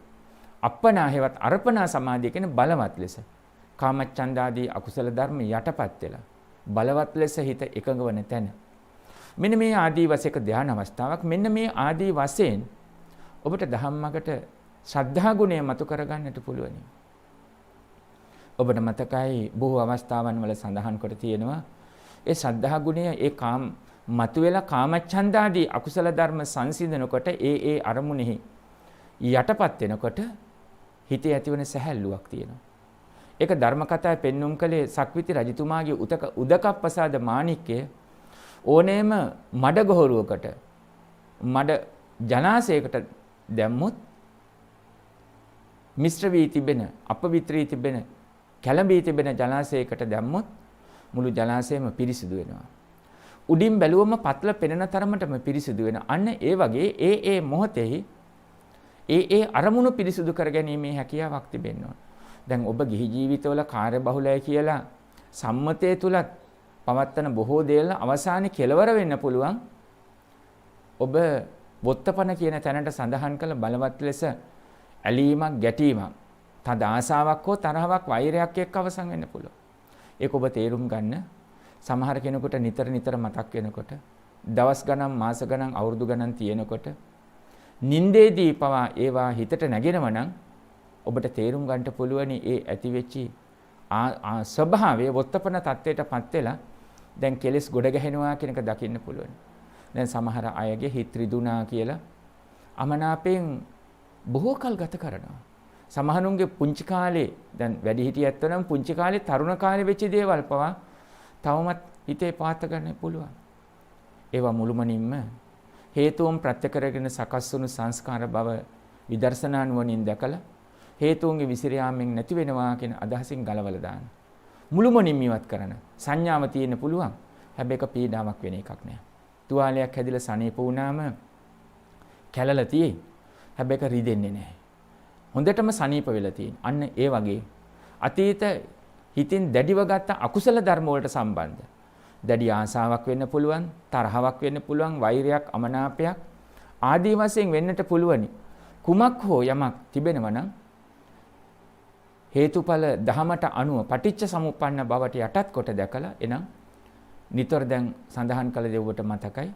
අප්පනා හේවත් අර්පණා සමාධිය කියන්නේ බලවත් ලෙස. කාමච්ඡන්දාදී අකුසල ධර්ම යටපත් වෙලා බලවත් ලෙස හිත එකඟ වන තැන. මෙන්න මේ ආදී වශයෙන් ධ්‍යාන අවස්ථාවක්. මෙන්න මේ ආදී වශයෙන් ඔබට ධම්මකට ශ්‍රද්ධා ගුණය මතු කරගන්නට පුළුවනි. ඔබට මතකයි බොහෝ අවස්ථාවන් වල සඳහන් කොට තියෙනවා ඒ ශ්‍රද්ධා ගුණය ඒ මතුවෙලා කාමච්ඡන්දාදී අකුසල ධර්ම සංසිඳනකොට ඒ අරමුණෙහි යටපත් වෙනකොට හිතේ ඇතිවන සැහැල්ලුවක් තියෙනවා. ඒක ධර්ම කතාවේ පෙන්눔 කළේ සක්විති රජතුමාගේ උදකප්පසාද මාණික්කය ඕනෑම මඩ ගොහරුවකට මඩ ජලාශයකට දැම්මොත් මිශ්‍ර වී තිබෙන අපවිත්‍ර වී තිබෙන කැළඹී තිබෙන ජලාශයකට දැම්මොත් මුළු ජලාශයම පිරිසිදු වෙනවා. උඩින් බැලුවම පතල පෙනෙන තරමටම පිරිසිදු වෙන. අන්න ඒ වගේ ඒ මොහොතෙහි ඒ අරමුණු පිරිසිදු කරගැනීමේ හැකියාවක් තිබෙන්න ඕන. දැන් ඔබ ගිහි ජීවිතවල කාර්යබහුලයි කියලා සම්මතයේ තුලත් පවත්තන බොහෝ දේවල් අවසානයේ කෙලවර වෙන්න පුළුවන්. ඔබ වොත්තපන කියන තැනට සඳහන් කළ බලවත් ලෙස ඇලීමක් ගැටීමක් තද ආසාවක් හෝ තරහවක් වෛරයක් එක්ක අවසන් වෙන්න පුළුවන්. ඒක ඔබ තේරුම් ගන්න. සමහර කෙනෙකුට නිතර මතක් වෙනකොට දවස් ගණන් මාස ගණන් අවුරුදු ගණන් තියෙනකොට නින්දේදී පවා ඒවා හිතට නැගෙනව නම් ඔබට තේරුම් ගන්නට පුළුවනි ඒ ඇති වෙච්චි ස්වභාවයේ වොත්තපන තත්ත්වයටපත් වෙලා දැන් කෙලස් ගොඩ ගැහෙනවා කියන එක දකින්න පුළුවන්. දැන් සමහර අයගේ හිත රිදුනා කියලා අමනාපයෙන් බොහෝ කල් ගත කරනවා. සමහරුන්ගේ පුංචි කාලේ දැන් වැඩි හිටිය ඇත්තෝ නම් පුංචි කාලේ තරුණ කාලේ වෙච්ච දේවල් පවා තවමත් හිතේ පාත ගන්න පුළුවන්. ඒවා මුළුමනින්ම හේතුන් ප්‍රත්‍ය කරගෙන සකස් වුණු සංස්කාර බව විදර්ශනා නුවණින් දැකලා හේතුන්ගේ විසිරියාමෙන් නැති වෙනවා කියන අදහසින් ගලවලා දාන්න. මුළුමනින්ම ඉවත් කරන සංඥාව තියෙන්න පුළුවන්. හැබැයි ඒක පීඩාවක් වෙන එකක් නෑ. තුවාලයක් හැදිලා සනීප වුණාම කැළලා තියෙයි. හැබැයි ඒක රිදෙන්නේ නැහැ. හොඳටම සනීප වෙලා තියෙන. අන්න ඒ වගේ අතීත හිතින් දැඩිව ගත්ත අකුසල ධර්ම වලට සම්බන්ධ දැඩි ආසාවක් වෙන්න පුළුවන්, තරහවක් වෙන්න පුළුවන්, වෛරයක්, අමනාපයක් ආදී වශයෙන් වෙන්නට පුළුවනි. කුමක් හෝ යමක් තිබෙනවා නම් හේතුඵල ධමයට අනුව පටිච්ච සමුප්පන්න බවට යටත් කොට දැකලා එනම් නිතර දැන් සඳහන් කළ දෙව්වට මතකයි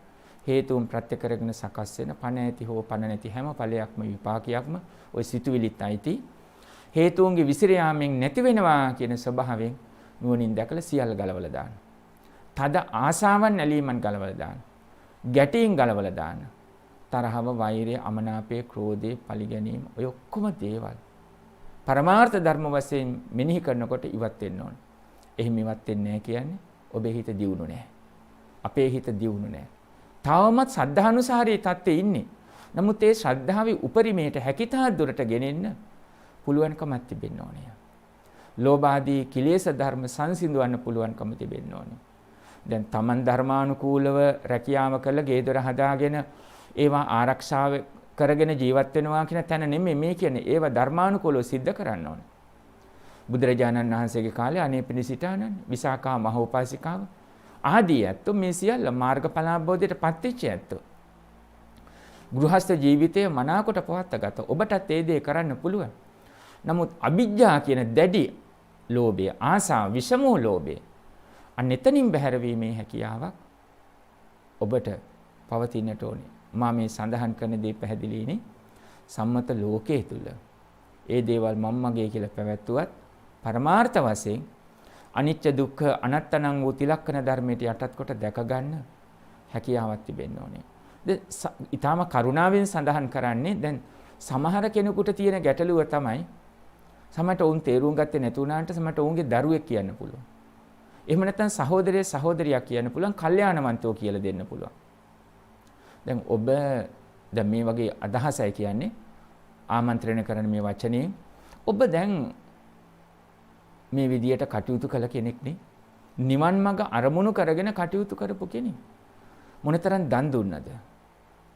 හේතුන් ප්‍රත්‍ය කරගෙන සකස් වෙන පණ ඇති හෝ පණ නැති හැම ඵලයක්ම විපාකයක්ම ওই සිතුවිලිත් ඇති හේතුන්ගේ විසිර යාමෙන් නැති වෙනවා කියන ස්වභාවයෙන් නුවණින් දැකලා සියල්ල ගලවලා දාන්න. තද ආසාවන් නැලීමන් ගලවලා දාන්න. ගැටීම් ගලවලා දාන්න. තරහව, වෛරය, අමනාපය, ක්‍රෝධය, පලිගැනීම ඔය ඔක්කොම දේවල් පරමාර්ථ ධර්ම වශයෙන් මෙනෙහි කරනකොට ඉවත් වෙන්න ඕන. එහෙම ඉවත් වෙන්නේ නැහැ කියන්නේ ඔබේ හිත දියුණු නැහැ. අපේ හිත දියුණු නැහැ. තවමත් ශ්‍රද්ධානුසාරී තත්ත්වයේ ඉන්නේ. නමුත් ඒ ශ්‍රද්ධාවේ උපරිමයට හැකියතා දුරට ගෙනෙන්න පුළුවන්කමක් තිබෙන්න ඕනේ. ලෝභ ආදී කිලේශ ධර්ම සංසිඳවන්න පුළුවන්කම තිබෙන්න ඕනේ. දැන් Taman ධර්මානුකූලව රැකියාව කළ ගේ දොර හදාගෙන ඒවා ආරක්ෂාව කරගෙන ජීවත් වෙනවා කියන තැන නෙමෙයි මේ කියන්නේ. ඒවා ධර්මානුකූලව සිද්ධ කරන්න ඕනේ. බුදුරජාණන් වහන්සේගේ කාලේ අනේපිණි සිටානන් විසාකා මහෝපාසිකාව ආදී ඇත්තෝ මේ සියල්ල මාර්ගඵල අවබෝධයට පත්වෙච්ච ඇත්තෝ. ගෘහස්ත ජීවිතය මනාකොට පවත්වාගත. ඔබටත් ඒ දේ කරන්න පුළුවන්. නමුත් අවිජ්ජා කියන දැඩි ලෝභය, ආසාව, විෂමෝ ලෝභය අන්න එතනින් බැහැර වීමේ හැකියාවක් ඔබට පවතින්නට ඕනේ. මා මේ සඳහන් කරන දේ පැහැදිලිනේ සම්මත ලෝකයේ තුල. ඒ දේවල් මම්මගේ කියලා පැවැත්වුවත් පරමාර්ථ වශයෙන් අනිච්ච දුක්ඛ අනත්තනං වූ තිලක්කන ධර්මයට යටත් කොට දැක ගන්න හැකියාවක් තිබෙන්න ඕනේ. ඊටාම කරුණාවෙන් සඳහන් කරන්නේ දැන් සමහර කෙනෙකුට තියෙන ගැටලුව තමයි සමහරට උන් තේරුම් ගත්තේ නැති වුණාට සමහරට උන්ගේ දරුවෙක් කියන්න පුළුවන්. එහෙම නැත්නම් සහෝදරයෙක් සහෝදරියක් කියන්න පුළුවන්, කල්යාණවන්තෝ කියලා දෙන්න පුළුවන්. දැන් ඔබ දැන් මේ වගේ අදහසයි කියන්නේ ආමන්ත්‍රණය කරන මේ වචනේ ඔබ දැන් මේ විදියට කටයුතු කළ කෙනෙක් නේ. නිවන් මඟ අරමුණු කරගෙන කටයුතු කරපු කෙනෙක්. මොනතරම් දන් දුන්නද?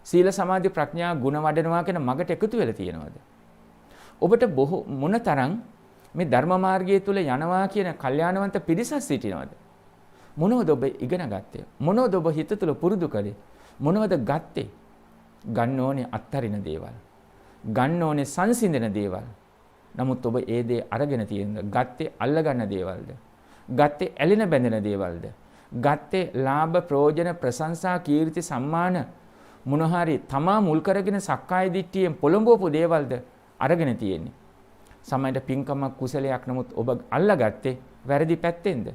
සීල සමාධි ප්‍රඥා ගුණ වඩනවා කියන මගට එකතු වෙලා තියෙනවද? ඔබට මොනතරම් මේ ධර්ම මාර්ගය තුල යනවා කියන කල්යාණවන්ත පිරිසක් සිටිනවද? මොනවද ඔබ ඉගෙන ගත්තේ? මොනවද ඔබ හිත තුල පුරුදු කරේ? මොනවද ගත්තේ? ගන්න ඕනේ අත්තරින දේවල්. ගන්න ඕනේ සංසිඳන දේවල්. නමුත් ඔබ ඒ දේ අරගෙන තියෙනද? ගත්තේ අල්ලගන්න දේවල්ද? ගත්තේ ඇලෙන බැඳෙන දේවල්ද? ගත්තේ ලාභ, ප්‍රයෝජන, ප්‍රශංසා, කීර්ති, සම්මාන මොනහරි තමා මුල් කරගෙන සක්කාය දිට්ඨියෙන් පොළඹවපු දේවල්ද අරගෙන තියෙන්නේ? සමහරට පින්කමක් කුසලයක් නමුත් ඔබ අල්ලගත්තේ වැරදි පැත්තෙන්ද?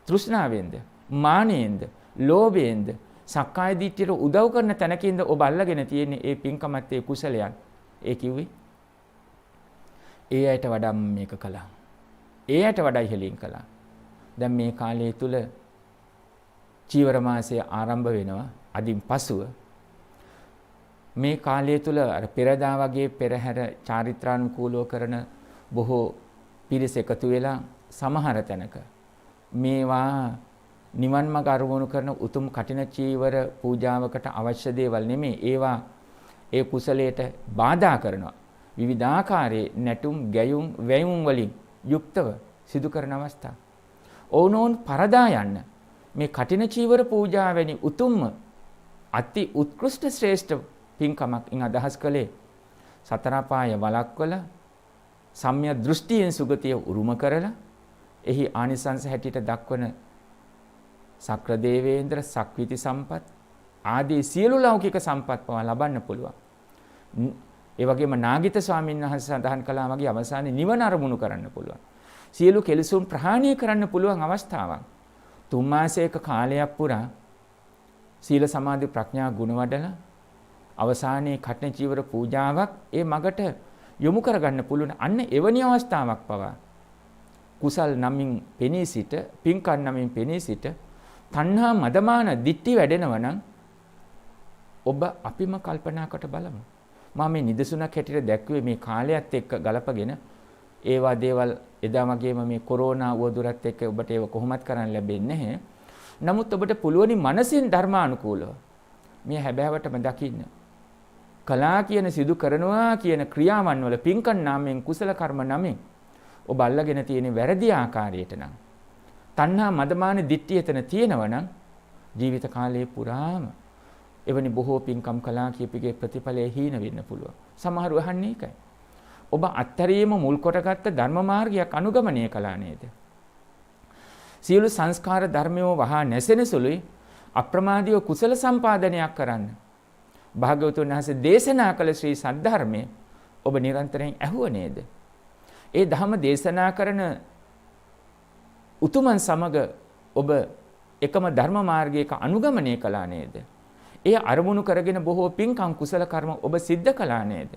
තෘෂ්ණාවෙන්ද? මානෙන්ද? ලෝභයෙන්ද? සක්කාය දිට්ඨියට උදව් කරන තැනකින්ද ඔබ අල්ලගෙන තියෙන්නේ ඒ පින්කමත් ඒ කුසලයන්. ඒ කිව්වේ ඒ අයට වඩා මේක කළා. ඒ අයට වඩා ඉහළින් කළා. දැන් මේ කාලය තුල චීවර මාසය ආරම්භ වෙනවා. අදින් පසුව මේ කාලය තුල අර පෙරදා වගේ පෙරහැර චාරිත්‍රානුකූලව කරන බොහෝ පිරිස එකතු වෙලා සමහර තැනක මේවා නිවන් මඟ අරමුණු කරන උතුම් කටින චීවර පූජාවකට අවශ්‍ය දේවල් නෙමෙයි. ඒවා ඒ කුසලයට බාධා කරනවා. විවිධාකාරයේ නැටුම්, ගැයුම්, වැයුම් වලින් යුක්තව සිදු කරන අවස්ථා. ඔවුනෝන් පරදා යන්න මේ කටින චීවර පූජා වැනි උතුම්ම අති උත්කෘෂ්ඨ ශ්‍රේෂ්ඨ පින්කමක් අදහස් කළේ සතර පාය වළක්වල සම්‍යක් දෘෂ්ටියෙන් සුගතිය උරුම කරලා එහි ආනිසංස හැටියට දක්වන සක්‍ර දේවේන්ද්‍ර සක්විති සම්පත් ආදී සියලු ලෞකික සම්පත් පවා ලබන්න පුළුවන්. ඒ වගේම නාගිත ස්වාමීන් වහන්සේ සඳහන් කළා වගේ අවසානයේ නිවන අරමුණු කරන්න පුළුවන්. සියලු කෙලෙසුන් ප්‍රහාණය කරන්න පුළුවන් අවස්ථාවක්. 3 මාසයක කාලයක් පුරා සීල සමාධි ප්‍රඥා ගුණ වඩලා අවසානයේ කඨින චීවර පූජාවක් ඒ මගට යොමු කරගන්න පුළුවන්. අන්න එවැනි අවස්ථාවක් පවා කුසල් නමින් පෙනී සිට, පින්කම් නමින් පෙනී සිට තණ්හා මදමාන දිට්ටි වැඩෙනවා නම් ඔබ අපිම කල්පනා කොට බලමු. මම මේ නිදසුනක් හැටියට දැක්ුවේ මේ කාලයත් එක්ක ගලපගෙන ඒවා දේවල් එදා වගේම මේ කොරෝනා උවදුරත් එක්ක ඔබට ඒව කොහොමත් කරන්න ලැබෙන්නේ නැහැ. නමුත් ඔබට පුළුවනි මනසින් ධර්මානුකූලව මේ හැබෑවටම දකින්න. කලා කියන සිදු කරනවා කියන ක්‍රියාවන් වල පින්කම් නාමයෙන් කුසල කර්ම නමින් ඔබ අල්ලගෙන තියෙන වැරදි ආකාරයට නම් තණ්හා මදමාන දිට්ඨිය එතන තියෙනවා නම් ජීවිත කාලයේ පුරාම එවැනි බොහෝ පින්කම් කලා කියපිගේ ප්‍රතිඵලය හීන වෙන්න පුළුවන්. සමහරව අහන්නේ ඒකයි. ඔබ අත්තරීම මුල් කොටගත්ත ධර්ම මාර්ගයක් අනුගමනය කළා නේද? සියලු සංස්කාර ධර්මයෝ වහා නැසෙන සුළුයි අප්‍රමාදීව කුසල සම්පාදනයක් කරන්න. භාග්‍යවතුන් වහන්සේ දේශනා කළ ශ්‍රී සද්ධර්මයේ ඔබ නිරන්තරයෙන් ඇහුව නේද? ඒ ධර්ම දේශනා කරන උතුමන් සමග ඔබ එකම ධර්ම මාර්ගයක අනුගමනය කළා නේද? ඒ අරමුණු කරගෙන බොහෝ පින්කම් කුසල කර්ම ඔබ සිද්ධ කළා නේද?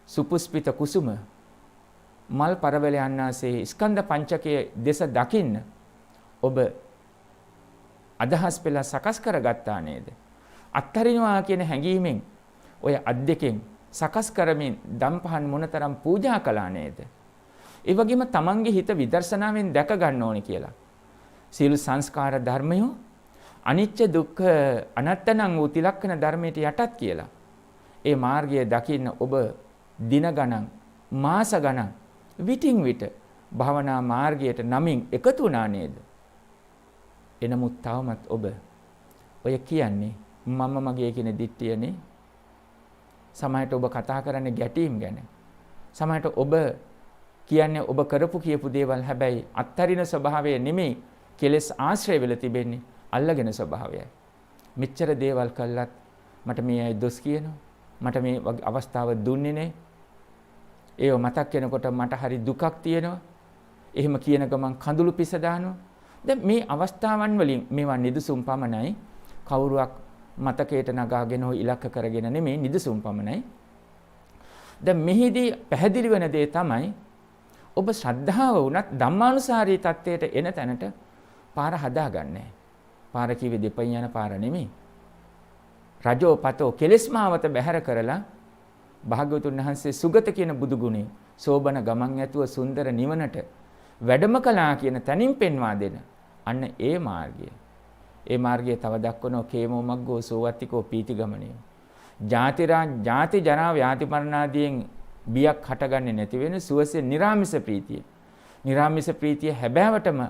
සුපුස්පිත කුසුම මල් පරවල යන්නාසේ ස්කන්ධ පංචකයේ දෙස දකින්න ඔබ අදහස් පෙළ සකස් කරගත්තා නේද? අත්තරිනවා කියන හැඟීමෙන් ඔය අත් දෙකෙන් සකස් කරමින් දම්පහන් මොනතරම් පූජා කළා නේද? ඒ වගේම තමන්ගේ හිත විදර්ශනාවෙන් දැක ගන්න ඕනේ කියලා. සියලු සංස්කාර ධර්මයෝ අනිච්ච දුක්ඛ අනාත්මං වූ තිලක්ෂණ ධර්මයට යටත් කියලා. ඒ මාර්ගය දකින්න ඔබ දින ගණන්, මාස ගණන් විටින් විට භවනා මාර්ගයට නමින් එකතු වුණා නේද? එනමුත් තවමත් ඔබ ඔය කියන්නේ මම මගේ කියන දිට්ඨියනේ. සමහරට ඔබ කතා කරන්නේ ගැටීම් ගැන. සමහරට ඔබ කියන්නේ ඔබ කරපු කියපු දේවල් හැබැයි අත්තරින ස්වභාවය නෙමෙයි කෙලෙස් ආශ්‍රය වෙලා තිබෙන්නේ අල්ලගෙන ස්වභාවයයි. මෙච්චර දේවල් කළත් මට මේ අය දොස් කියනවා. මට මේ අවස්ථාව දුන්නේ නැහැ. ඒව මතක් වෙනකොට මට හරි දුකක් තියෙනවා. එහෙම කියන ගමන් කඳුළු පිස දානවා. දැන් මේ අවස්ථාවන් වලින් මේවා නිදසුම් පමණයි. කවුරුවක් මතකයට නගාගෙන හො ඉලක්ක කරගෙන නෙමෙයි නිදසුම් පමණයි. දැන් මෙහිදී පැහැදිලි වෙන දේ තමයි ඔබ ශ්‍රද්ධාව වුණත් ධම්මානුසාරී තත්වයට එන තැනට පාර හදාගන්නේ. පාර කිව්වේ දෙපයින් යන පාර නෙමෙයි. රජෝ පතෝ කෙලෙස්මාවත බැහැර කරලා භාග්‍යවතුන් වහන්සේ සුගත කියන බුදු ගුණේ සෝබන ගමන් ඇතුව සුන්දර නිවනට වැඩම කළා කියන තැනින් පෙන්වා දෙන අන්න ඒ මාර්ගය. ඒ මාර්ගය තව දක්වනෝ කේමෝ මග්ගෝ සෝවත්තිකෝ පීතිගමනිය. ජාති ජරා ව්‍යාධි මරණාදීන් බියක් හටගන්නේ නැති වෙන සුවසේ නිරාමිස ප්‍රීතිය. නිරාමිස ප්‍රීතිය හැබෑවටම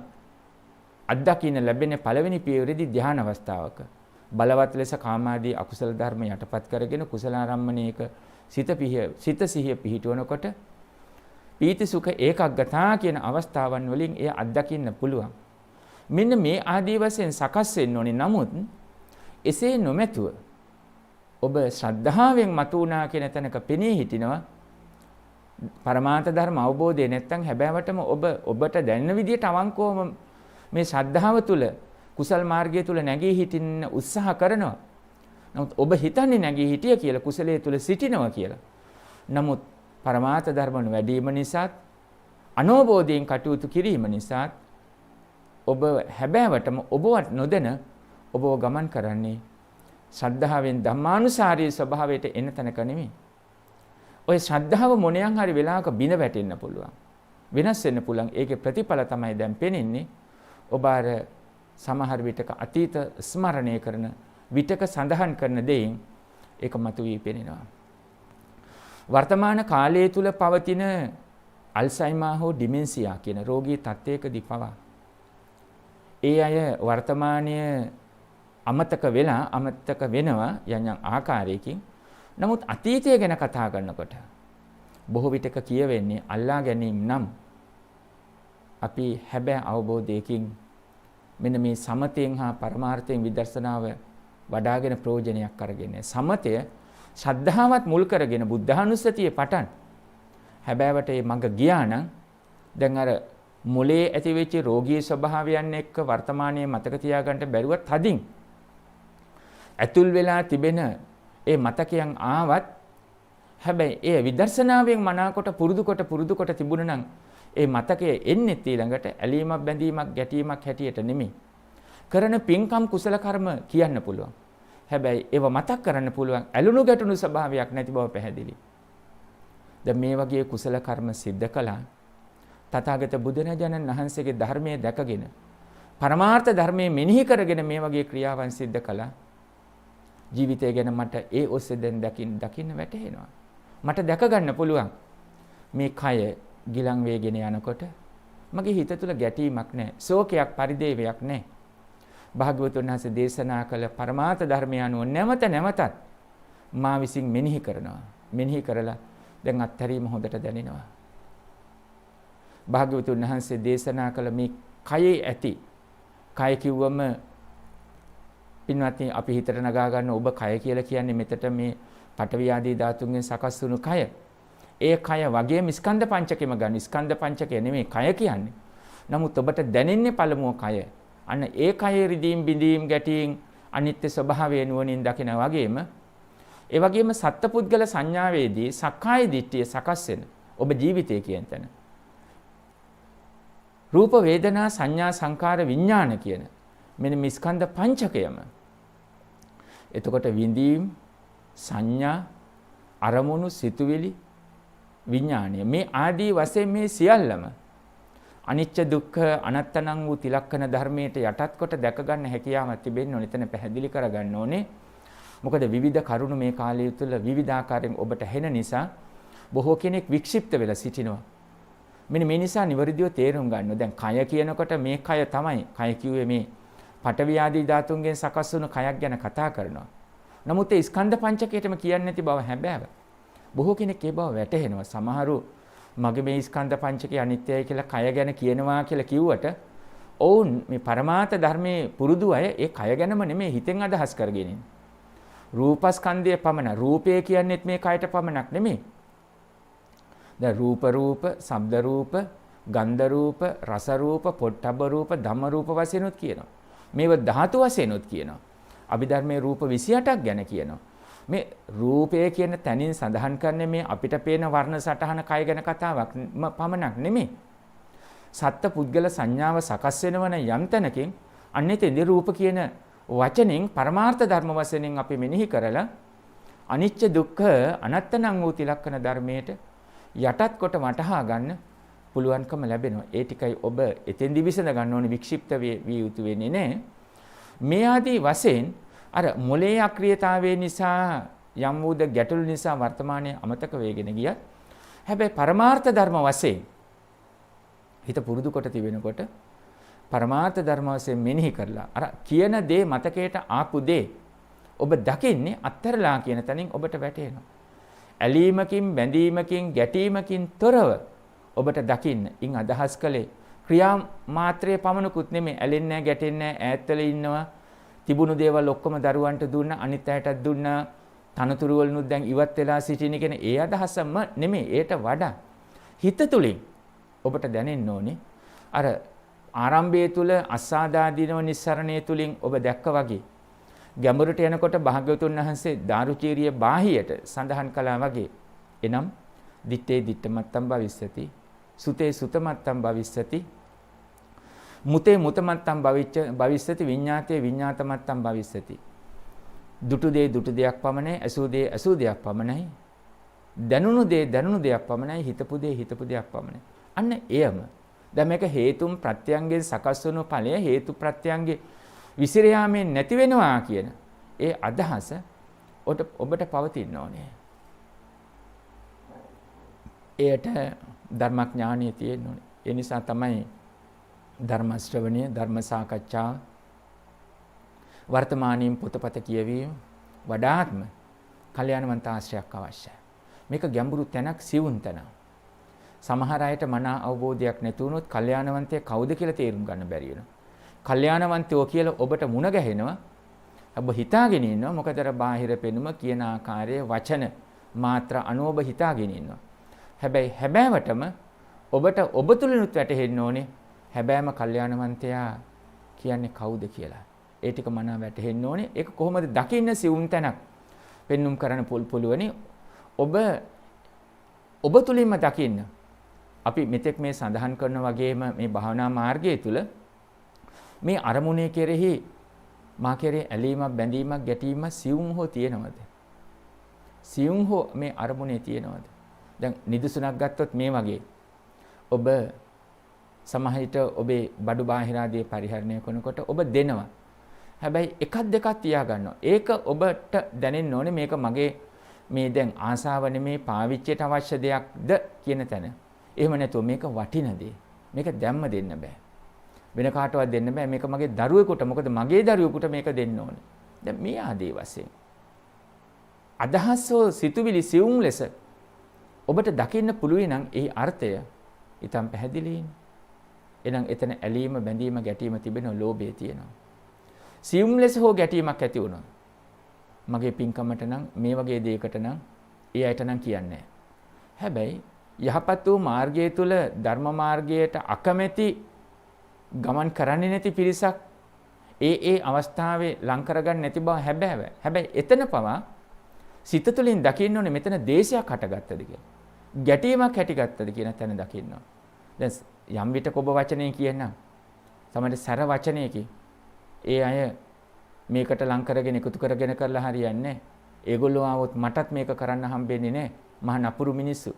අත්දකින්න ලැබෙන පළවෙනි පියවරේදී ධ්‍යාන අවස්ථාවක බලවත් ලෙස කාමාදී අකුසල ධර්ම යටපත් කරගෙන කුසලාරම්මණයක සිත සිහිය පිහිටවනකොට පීති සුඛ ඒකග්ගතා කියන අවස්ථාවන් වලින් එය අත්දකින්න පුළුවන්. මෙන්න මේ ආදී වශයෙන් සකස් වෙන්න ඕනේ. නමුත් එසේ නොමැතුව ඔබ ශ්‍රද්ධාවෙන් මතු වුණා කියන තැනක පෙනී හිටිනවා. පරමාර්ථ ධර්ම අවබෝධය නැත්තම් හැබෑවටම ඔබට දැනෙන විදියට අවංකවම මේ ශ්‍රද්ධාව තුළ කුසල් මාර්ගය තුල නැගී හිටින්න උත්සාහ කරනවා. නමුත් ඔබ හිතන්නේ නැගී හිටිය කියලා කුසලයේ තුල සිටිනවා කියලා. නමුත් පරමාර්ථ ධර්මන වැඩිම නිසා අනෝබෝධයෙන් කටයුතු කිරීම නිසා ඔබ හැබෑවටම ඔබවත් නොදැන ඔබව ගමන් කරන්නේ ශ්‍රද්ධාවෙන් ධම්මානුසාරී ස්වභාවයට එන තැනක නෙමෙයි. ඔය ශ්‍රද්ධාව මොණයන් හරි වෙලාවක බිඳ වැටෙන්න පුළුවන්. වෙනස් වෙන්න පුළුවන්. ඒකේ ප්‍රතිඵල තමයි දැන් පෙනෙන්නේ. ඔබ අර සමහර විටක අතීත ස්මරණය කරන විටක සඳහන් කරන දෙයින් ඒක මතුවී පෙනෙනවා. වර්තමාන කාලයේ තුල පවතින අල්සයිමර් හෝ ඩිමෙන්සියා කියන රෝගී තත්ත්වයකදී පවා ඒ අය වර්තමානයේ අමතක වෙනවා යම් ආකාරයකින්. නමුත් අතීතය ගැන කතා කරනකොට බොහෝ විටක කියවෙන්නේ අල්ලා ගැනීම නම් අපි හැබෑ අවබෝධයකින් මෙන්න මේ සමතයෙන් හා පරමාර්ථයෙන් විදර්ශනාව වඩාගෙන ප්‍රයෝජනයක් අරගෙන සමතය ශ්‍රද්ධාවත් මුල් කරගෙන බුද්ධානුස්සතිය පටන් හැබෑවට මේ මඟ ගියා නම් දැන් අර මොලේ ඇතිවෙච්ච රෝගී ස්වභාවයන් එක්ක වර්තමානයේ මතක තියාගන්න බැරුවත් තදින් ඇතුල් වෙලා තිබෙන ඒ මතකයන් ආවත් හැබැයි ඒ විදර්ශනාවෙන් මනාකොට පුරුදු කොට තිබුණා නම් ඒ මතකය එන්නේ ඊළඟට ඇලීමක් බැඳීමක් ගැටීමක් හැටියට නෙමෙයි. කරන පින්කම් කුසල කර්ම කියන්න පුළුවන්. හැබැයි ඒව මතක් කරන්න පුළුවන් ඇලුණු ගැටුණු ස්වභාවයක් නැති බව පැහැදිලි. දැන් මේ වගේ කුසල කර්ම සිද්ධ කළා තථාගත බුදුරජාණන් වහන්සේගේ ධර්මයේ දැකගෙන පරමාර්ථ ධර්මයේ මෙනෙහි කරගෙන මේ වගේ ක්‍රියාවන් සිද්ධ කළා. ජීවිතය ගැන මට ඒ ඔස්සේ දැන් දකින්න වැටහෙනවා. මට දැක ගන්න පුළුවන් මේ කය ගිලන් වේගෙන යනකොට මගේ හිත තුළ ගැටීමක් නැහැ. ශෝකයක් පරිදේවයක් නැහැ. භාග්‍යවතුන් වහන්සේ දේශනා කළ පරමාර්ථ ධර්මය අනුව නැවතත් මා විසින් මෙනෙහි කරනවා. මෙනෙහි කරලා දැන් අත්හැරීම හොඳට දැනෙනවා. භාග්‍යවතුන් වහන්සේ දේශනා කළ මේ කයේ ඇති කය කිව්වම පින්වත්නි අපි හිතට නගා ගන්න ඔබ කය කියලා කියන්නේ මෙතට මේ පඨවි ආදී ධාතුන්ගෙන් සකස් වුණු කය. ඒ කය වගේම ස්කන්ධ පංචකෙම ගන්න. ස්කන්ධ පංචකය නෙමෙයි කය කියන්නේ. නමුත් ඔබට දැනෙන්නේ පළමුව කය. අන්න ඒ කයේ රිදීම් බිඳීම් ගැටීම් අනිත්‍ය ස්වභාවය නුවණින් දකින වගේම ඒ වගේම සත්පුද්ගල සංඥාවේදී සක්කාය දිට්ඨිය සකස් වෙන ඔබ ජීවිතය කියන තැන. රූප වේදනා සංඥා සංකාර විඥාන කියන මෙන්න මේ ස්කන්ධ පංචකයම. එතකොට විඳීම් සංඥා අරමුණු සිතුවිලි විඥානය මේ ආදී වශයෙන් මේ සියල්ලම අනිච්ච දුක්ඛ අනත්තනං වූ තිලක්කන ධර්මයට යටත් කොට දැක ගන්න හැකියාවක් තිබෙන්න ඕනේ. එතන පැහැදිලි කර ගන්න ඕනේ. මොකද විවිධ කරුණු මේ කාලය තුළ විවිධාකාරයෙන් ඔබට හෙන නිසා බොහෝ කෙනෙක් වික්ෂිප්ත වෙලා සිටිනවා. මෙන්න මේ නිසා නිවැරදිව තේරුම් ගන්න. දැන් කය කියනකොට මේ කය තමයි. කය කිව්වේ මේ පඨවි ආදී ධාතුන්ගෙන් සකස් වුණු කයක් ගැන කතා කරනවා. නමුත් ඒ ස්කන්ධ පංචකයටම කියන්නේ නැති බව හැබෑව. බොහෝ කෙනෙක් ඒ බව වැටහෙනවා. සමහරු මගේ මේ ස්කන්ධ පංචකය අනිත්‍යයි කියලා කය ගැන කියනවා කියලා කිව්වට ඔවුන් මේ පරමාර්ථ ධර්මයේ පුරුදු අය ඒ කය ගැනම නෙමෙයි හිතෙන් අදහස් කරගෙන ඉන්නේ. රූපස්කන්ධය පමණ. රූපය කියන්නේත් මේ කයට පමණක් නෙමෙයි. දැන් රූප, ශබ්ද රූප, ගන්ධ රූප, රස රූප, පොට්ටබ්බ රූප, ධම්ම රූප වශයෙන්ුත් කියනවා. මේව ධාතු වශයෙන්ුත් කියනවා. අභිධර්මයේ රූප 28ක් ගැන කියනවා. මේ රූපය කියන තැනින් සඳහන් කරන්නේ මේ අපිට පේන වර්ණ සටහන කය ගැන කතාවක් පමණක් නෙමෙයි. සත්ත්ව පුද්ගල සංඥාව සකස් වෙනවන යම් තැනකින් අන්නේතෙන්දී රූප කියන වචනෙන් පරමාර්ථ ධර්ම වශයෙන් අපි මෙනෙහි කරලා අනිච්ච දුක්ඛ අනත්තනං වූ තිලක්කන ධර්මයට යටත් කොට වටහා ගන්න පුළුවන්කම ලැබෙනවා. ඒ ටිකයි ඔබ එතෙන්දි විසඳ ගන්න ඕනේ. වික්ෂිප්ත විය යුතු වෙන්නේ නැහැ. මේ ආදී වශයෙන් අර මොලේ අක්‍රියතාවය නිසා යම් වූද ගැටලු නිසා වර්තමානයේ අමතක වෙගෙන ගියත් හැබැයි පරමාර්ථ ධර්ම වශයෙන් හිත පුරුදු කොට තිබෙනකොට පරමාර්ථ ධර්ම වශයෙන් මෙනෙහි කරලා අර කියන දේ මතකයට ආපු දේ ඔබ දකින්නේ අත්තරලා කියන තැනින් ඔබට වැටහෙනවා. ඇලීමකින් බැඳීමකින් ගැටීමකින් තොරව ඔබට දකින්න. ඉන් අදහස් කළේ ක්‍රියා මාත්‍රයේ පමණකුත් නෙමෙයි. ඇලෙන්නේ නැහැ, ගැටෙන්නේ නැහැ, ඈත්වල ඉන්නවා. තිබුණු දේවල් ඔක්කොම දරුවන්ට දුන්නා, අනිත් අයටත් දුන්නා. තනතුරු වලනුත් දැන් ඉවත් වෙලා සිටින කියන ඒ අදහසම නෙමෙයි. ඒට වඩා හිත තුලින් ඔබට දැනෙන්න ඕනේ අර ආරම්භයේ තුල අස්සාදාදීනව නිස්සරණයේ තුලින් ඔබ දැක්ක වගේ ගැඹුරට යනකොට භාග්‍යවතුන් වහන්සේ දාරුචීරිය බාහියට සඳහන් කළා වගේ එනම් දිත්තේ දිත්තමත්තම් භවිස්සති සුතේ සුතමත්තම් භවිස්සති මුතේ මුතමත්තම් භවිස්සති විඤ්ඤාතේ විඤ්ඤාතමත්තම් භවිස්සති දුටු දේ දුටු දෙයක් පමණයි ඇසූ දේ ඇසූ දෙයක් පමණයි දැනුණු දේ දැනුණු දෙයක් පමණයි හිතපු දේ හිතපු දෙයක් පමණයි අන්න එයම දැන් මේක හේතුම් ප්‍රත්‍යයන්ගෙන් සකස් වුණු ඵලය හේතු ප්‍රත්‍යයන්ගේ විසිර යාමෙන් නැති වෙනවා කියන ඒ අදහස ඔබට පවතින්න ඕනේ. එයට ධර්මඥානිය තියෙන්න ඕනේ. ඒ නිසා තමයි ධර්ම ශ්‍රවණය, ධර්ම සාකච්ඡා, වර්තමානීන් පොතපත කියවීම වඩාත්ම කල්යාණවන්ත ආශ්‍රයක් අවශ්‍යයි. මේක ගැඹුරු තැනක්, සිවුන් තැනක්. සමහර අයට මනා අවබෝධයක් නැති වුණොත් කල්යාණවන්තය කවුද කියලා තේරුම් ගන්න බැරි වෙනවා. කල්යාණවන්තයෝ කියලා ඔබට මුණ ගැහෙනවා. ඔබ හිතාගෙන ඉන්නවා මොකද අර බාහිර පෙනුම කියන ආකාරයේ වචන මාත්‍ර අනුව ඔබ හිතාගෙන ඉන්නවා. හැබැයි හැබෑවටම ඔබට ඔබ තුලිනුත් වැටහෙන්න ඕනේ හැබෑම කල්යාණවන්තයා කියන්නේ කවුද කියලා. ඒ ටික මනා වැටහෙන්න ඕනේ. ඒක කොහොමද දකින්න සිවුම් තැනක් පෙන්눔 කරන්න පුළුවනි. ඔබ තුලින්ම දකින්න. අපි මෙතෙක් මේ සඳහන් කරන වගේම මේ භාවනා මාර්ගය තුල මේ අරමුණේ කෙරෙහි මා කෙරේ ඇලීමක් බැඳීමක් ගැටීමක් සියුම් හෝ තියෙනවද? සියුම් හෝ මේ අරමුණේ තියෙනවද? දැන් නිදසුනක් ගත්තොත් මේ වගේ ඔබ සමහිත ඔබේ බඩු බාහිරාදී පරිහරණය කරනකොට ඔබ දෙනවා. හැබැයි එකක් දෙකක් තියා ගන්නවා. ඒක ඔබට දැනෙන්න ඕනේ මේක මගේ මේ දැන් ආසාව නෙමේ පාවිච්චියට අවශ්‍ය දෙයක්ද කියන තැන. එහෙම නැතුව මේක වටින දේ. මේක දැම්ම දෙන්න බෑ. වෙන කාටවත් දෙන්න බෑ. මේක මගේ දරුවෙකුට මොකද මගේ දරුවෙකුට මේක දෙන්න ඕනේ. දැන් මේ ආදී වශයෙන් අදහසෝ සිතුවිලි සිවුම් ලෙස ඔබට දකින්න පුළුවන් නම් ඒ අර්ථය ඊටම් පැහැදිලියි. එහෙනම් එතන ඇලීම බැඳීම ගැටීම තිබෙන ලෝභය තියෙනවා. සියුම් ලෙස හෝ ගැටීමක් ඇති වුණා. මගේ පින්කමට නම් මේ වගේ දෙයකට නම් ඒ අයට නම් කියන්නේ හැබැයි යහපත් වූ මාර්ගය තුල ධර්ම මාර්ගයට අකමැති ගමන් කරන්නේ නැති පිරිසක් ඒ අවස්ථාවේ ලං කරගන්න නැති බව හැබැයි එතන පවා සිත තුළින් දකින්න ඕනේ මෙතන දේශයක් හටගත්තද කියලා. ගැටීමක් හැටිගත්තද කියන තැන දකින්න. දැන් යම් විටක ඔබ වචනේ කියනවා. තමයි සැර වචනයකින් ඒ අය මේකට ලං කරගෙන එකතු කරගෙන කරලා හරියන්නේ. ඒගොල්ලෝ ආවොත් මටත් මේක කරන්න හම්බෙන්නේ නැහැ. මහා නපුරු මිනිස්සු.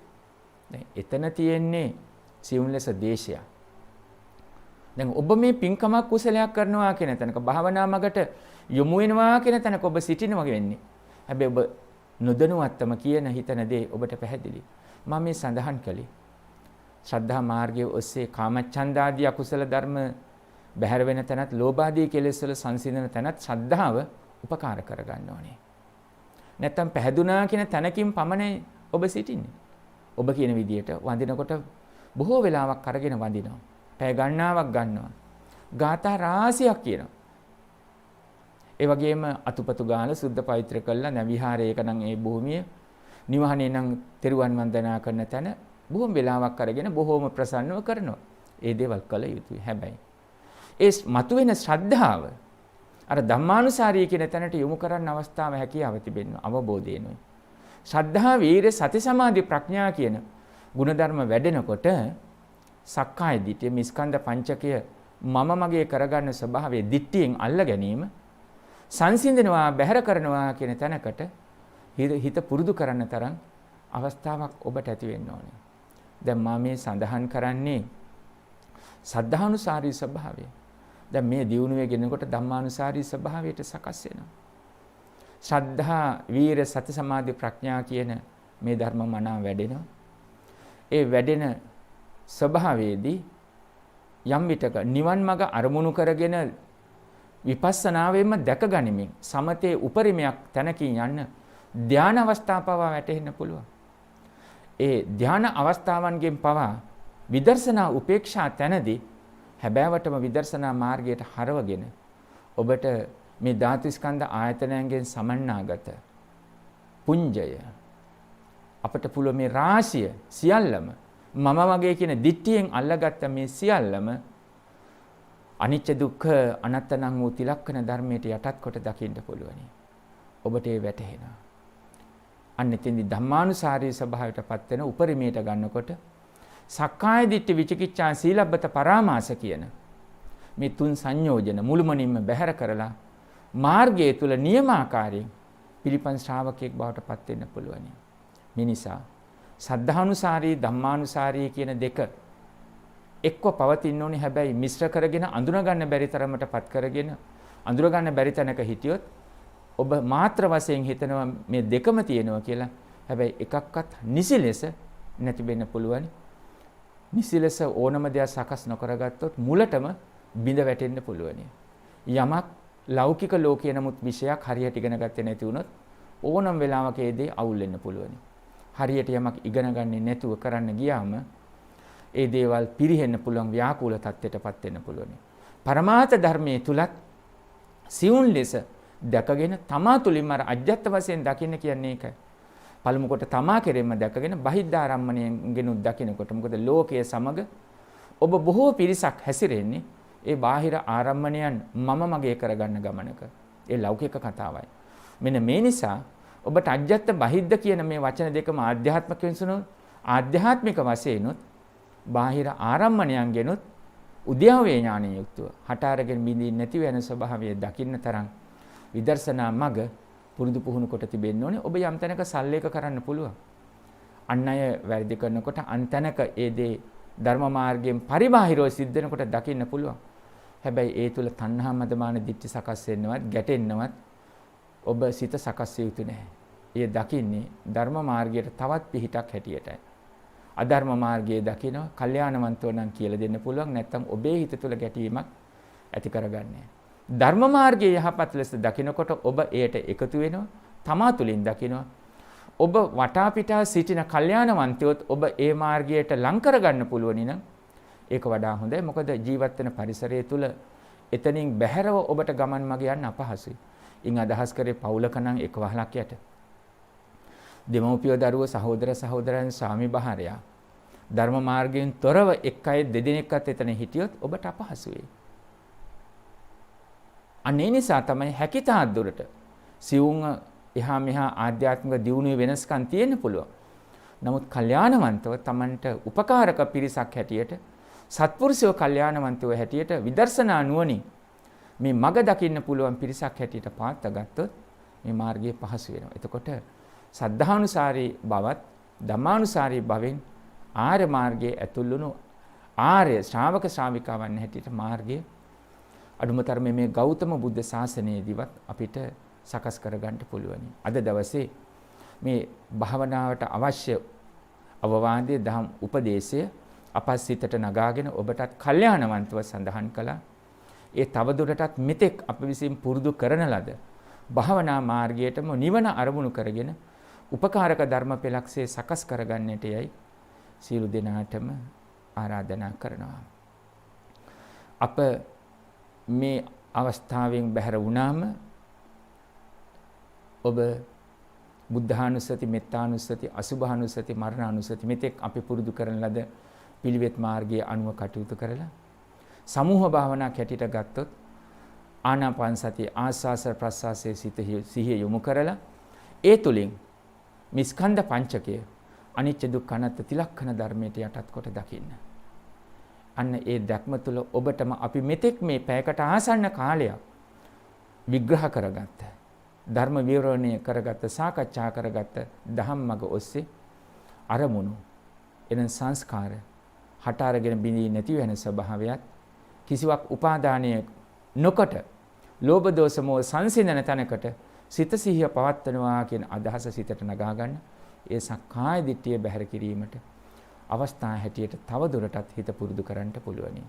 දැන් එතන තියෙන්නේ සියුම් ලෙස දේශයක්. දැන් ඔබ මේ පින්කමක් කුසලයක් කරනවා කියන තැනක භාවනා මගට යොමු වෙනවා කියන තැනක ඔබ සිටිනවා වෙන්නේ. හැබැයි ඔබ නොදැනුවත්වම කියන හිතන දේ ඔබට පැහැදිලි. මම මේ සඳහන් කළේ ශ්‍රද්ධා මාර්ගයේ ඔස්සේ කාමච්ඡන්දාදී අකුසල ධර්ම බැහැර වෙන තැනත් ලෝභාදී කෙලෙස් වල සංසිඳන තැනත් ශ්‍රද්ධාව උපකාර කරගන්න ඕනේ. නැත්තම් පැහැදුනා කියන තැනකින් පමණයි ඔබ සිටින්නේ. ඔබ කියන විදියට වඳිනකොට බොහෝ වෙලාවක් අරගෙන වඳිනවා. පැය ගණනාවක් ගන්නවා. ගාථා රාශියක් කියනවා. ඒ වගේම අතුපතු ගාලා සුද්ධ පවිත්‍ර කළා නැවිහාරයක නම් ඒ භූමිය නිවහනේ නම් තෙරුවන් වන්දනා කරන තැන බොහොම වෙලාවක් අරගෙන බොහොම ප්‍රසන්නව කරනවා. ඒ දේවල් කළ යුතුයි. හැබැයි ඒ මතුවෙන ශ්‍රද්ධාව අර ධම්මානුසාරී කියන තැනට යොමු කරන්න අවස්ථාව හැකියාව තිබෙනවා අවබෝධයෙන්ුයි. ශ්‍රද්ධා, වීරිය, සති, සමාධි, ප්‍රඥා කියන ගුණධර්ම වැඩෙනකොට සක්කාය දිට්ඨිය මිස්කන්ධ පංචකය මම මගේ කරගන්න ස්වභාවයේ දිට්ඨියෙන් අල්ල ගැනීම සංසිඳනවා බැහැර කරනවා කියන තැනකට හිත පුරුදු කරන්න තරම් අවස්ථාවක් ඔබට ඇති වෙන්න ඕනේ. දැන් මම මේ සඳහන් කරන්නේ සද්ධානුසාරී ස්වභාවය. දැන් මේ දියුණුවේ ගෙනකොට ධම්මානුසාරී ස්වභාවයට සකස් වෙනවා. ශ්‍රද්ධා, වීර, සති, සමාධි, ප්‍රඥා කියන මේ ධර්ම මනාව වැඩෙනවා. ඒ වැඩෙන ස්වභාවයේදී යම් විටක නිවන් මඟ අරමුණු කරගෙන විපස්සනාවෙන්ම දැක ගනිමින් සමතේ උපරිමයක් තැනකින් යන්න ධාන අවස්ථාව පවා වැටෙන්න පුළුවන්. ඒ ධාන අවස්ථාවන්ගෙන් පවා විදර්ශනා උපේක්ෂා තැනදී හැබෑවටම විදර්ශනා මාර්ගයට හරවගෙන ඔබට මේ ධාතු ස්කන්ධ ආයතනයන්ගෙන් සමන්නාගත පුඤ්ජය අපට පුළුවන් මේ රාශිය සියල්ලම මම වගේ කියන දිට්ඨියෙන් අල්ලගත්ත මේ සියල්ලම අනිච්ච දුක්ඛ අනත්තනම් වූ තිලක්ෂණ ධර්මයට යටත් කොට දකින්න පුළුවනි. ඔබට ඒ වැටහෙනවා. අන්න එතෙන්දි ධම්මානුසාරී ස්වභාවයටපත් වෙන උපරිමයට ගන්නකොට සක්කාය දිට්ඨි විචිකිච්ඡා සීලබ්බත පරාමාස කියන මේ තුන් සංයෝජන මුළුමනින්ම බැහැර කරලා මාර්ගය තුල නියමාකාරයෙන් පිළිපන් ශ්‍රාවකයෙක් බවට පත් වෙන්න පුළුවනි. මේ නිසා සද්ධානුසාරී ධම්මානුසාරී කියන දෙක එක්ව පවතින්න ඕනේ. හැබැයි මිශ්‍ර කරගෙන අඳුන ගන්න බැරි තරමටපත් කරගෙන අඳුර ගන්න බැරි තැනක හිටියොත් ඔබ මාත්‍ර වශයෙන් හිතනවා මේ දෙකම තියෙනවා කියලා. හැබැයි එකක්වත් නිසි ලෙස නැති වෙන්න පුළුවන්. නිසි ලෙස ඕනම දෙයක් සකස් නොකරගත්තොත් මුලටම බිඳ වැටෙන්න පුළුවන්. යමක් ලෞකික ලෝකයේ නමුත් විෂයක් හරියට ඉගෙන ගත්තේ නැති වුණොත් ඕනම වෙලාවක ඒ දේ අවුල් වෙන්න පුළුවන්. හරියට යමක් ඉගෙන ගන්නේ නැතුව කරන්න ගියාම ඒ දේවල් පිරිහෙන්න පුළුවන් ව්‍යාකූල තත්ත්වයටපත් වෙන්න පුළුවන්. පරමාර්ථ ධර්මයේ තුලත් සියුම් ලෙස දැකගෙන තමා තුලින්ම අර අජ්ජත් වශයෙන් දකින්න කියන්නේ ඒකයි. පළමු කොට තමා කෙරෙන්න දැකගෙන බහිද්ධාරම්මණයෙන් ගෙනුත් දකිනකොට මොකද ලෝකයේ සමග ඔබ බොහෝ පිරිසක් හැසිරෙන්නේ ඒ බාහිර ආරම්මණයන් මම මගේ කරගන්න ගමනක. ඒ ලෞකික කතාවයි. මෙන්න මේ නිසා ඔබට අජ්ජත් බහිද්ධ කියන මේ වචන දෙකම ආධ්‍යාත්මික වෙනසුනොත් ආධ්‍යාත්මික වශයෙන්ුත් බාහිර ආරම්මණයන් ගෙනුත් උද්‍යාවේ ඥානය යුක්තව හට අරගෙන බින්දින් නැති වෙන ස්වභාවය දකින්න තරම් විදර්ශනා මග පුරුදු පුහුණු කොට තිබෙන්න ඕනේ. ඔබ යම් තැනක සල්ලේක කරන්න පුළුවන්. අන් අය වැරදි කරනකොට අන් තැනක ඒ දේ ධර්ම මාර්ගයෙන් පරිබාහිරව සිද්ධ වෙනකොට දකින්න පුළුවන්. හැබැයි ඒ තුල තණ්හා මදමාන දිට්ඨි සකස් වෙන්නවත් ගැටෙන්නවත් ඔබ සිත සකස් වේ යුතු නැහැ. ඒ දකින්නේ ධර්ම මාර්ගයට තවත් පිහිටක් හැටියටයි. අධර්ම මාර්ගයේ දකිනවා කල්යාණවන්තෝ නම් කියලා දෙන්න පුළුවන්. නැත්නම් ඔබේ හිත තුල ගැටීමක් ඇති කරගන්නේ. ධර්ම මාර්ගයේ යහපත් ලෙස දකිනකොට ඔබ එයට එකතු වෙනවා. තමා තුලින් දකිනවා. ඔබ වටා පිටා සිටින කල්යාණවන්තයොත් ඔබ ඒ මාර්ගයට ලං කරගන්න පුළුවනි නම් ඒක වඩා හොඳයි. මොකද ජීවත් වෙන පරිසරය තුල එතනින් බැහැරව ඔබට ගමන් මග යන්න අපහසුයි. ඉන් අදහස් කරේ පවුලක නම් එක් වහලක් යට. දෙමව්පිය දරුවෝ සහෝදර සහෝදරයන් ස්වාමි භාර්යා ධර්ම මාර්ගයෙන් තොරව එක් අය දෙදෙනෙක්වත් එතන හිටියොත් ඔබට අපහසු වෙයි. අනේ නිසා තමයි හැකිතාක් දුරට සිවුම් එහා මෙහා ආධ්‍යාත්මික දියුණුවේ වෙනස්කම් තියෙන්න පුළුවන්. නමුත් කල්යාණවන්තව Tamanට උපකාරක පිරිසක් හැටියට සත්පුරුෂයෝ කල්යාණවන්තයෝ හැටියට විදර්ශනා නුවණින් මේ මඟ දකින්න පුළුවන් පිරිසක් හැටියට පාත්ත ගත්තොත් මේ මාර්ගය පහසු වෙනවා. එතකොට සද්ධානුසාරී බවත් ධම්මානුසාරී බවෙන් ආර්ය මාර්ගයේ ඇතුල් වුණු ආර්ය ශ්‍රාවක ශ්‍රාවිකාවන් හැටියට මාර්ගය අනුමතරමේ මේ ගෞතම බුද්ධ ශාසනයේදීවත් අපිට සකස් කරගන්න පුළුවන්. අද දවසේ මේ භාවනාවට අවශ්‍ය අවවාදයේ දහම් උපදේශය අපසිතට නගාගෙන ඔබටත් කල්යාණවන්තව සඳහන් කළා. ඒ තවදුරටත් මෙතෙක් අප විසින් පුරුදු කරන ලද භාවනා මාර්ගයටම නිවන අරමුණු කරගෙන උපකාරක ධර්ම පෙළක්සේ සකස් කරගන්නට යයි සියලු දෙනාටම ආරාධනා කරනවා. අප මේ අවස්ථාවෙන් බැහැර වුණාම ඔබ බුද්ධානුස්සති, මෙත්තානුස්සති, අසුභානුස්සති, මරණානුස්සති මෙතෙක් අපි පුරුදු කරන ලද පිළිවෙත් මාර්ගයේ අනුව කටයුතු කරලා සමූහ භාවනා කැටිට ගත්තොත් ආනාපාන සතිය ආස්වාස ප්‍රස්වාසයේ සිහිය යොමු කරලා ඒ තුලින් මිස්කන්ධ පංචකය අනිච්ච දුක්ඛ අනාත්ම තිලක්ෂණ ධර්මයට යටත් කොට දකින්න. අන්න ඒ දැක්ම තුළ ඔබටම අපි මෙතෙක් මේ පැයකට ආසන්න කාලයක් විග්‍රහ කරගත්ත ධර්ම විවරණය කරගත්ත සාකච්ඡා කරගත්ත ධම්මග ඔස්සේ අරමුණු එන සංස්කාර හට අරගෙන බිඳී නැති වෙන ස්වභාවයත් කිසිවක් උපාදානය නොකොට ලෝභ දෝෂ මොහ සංසිඳන තැනකට සිත සිහිය පවත්වනවා කියන අදහස සිතට නගා ගන්න. ඒ සක්කාය දිට්ඨිය බැහැර කිරීමට අවස්ථා හැටියට තව දුරටත් හිත පුරුදු කරන්න පුළුවනි.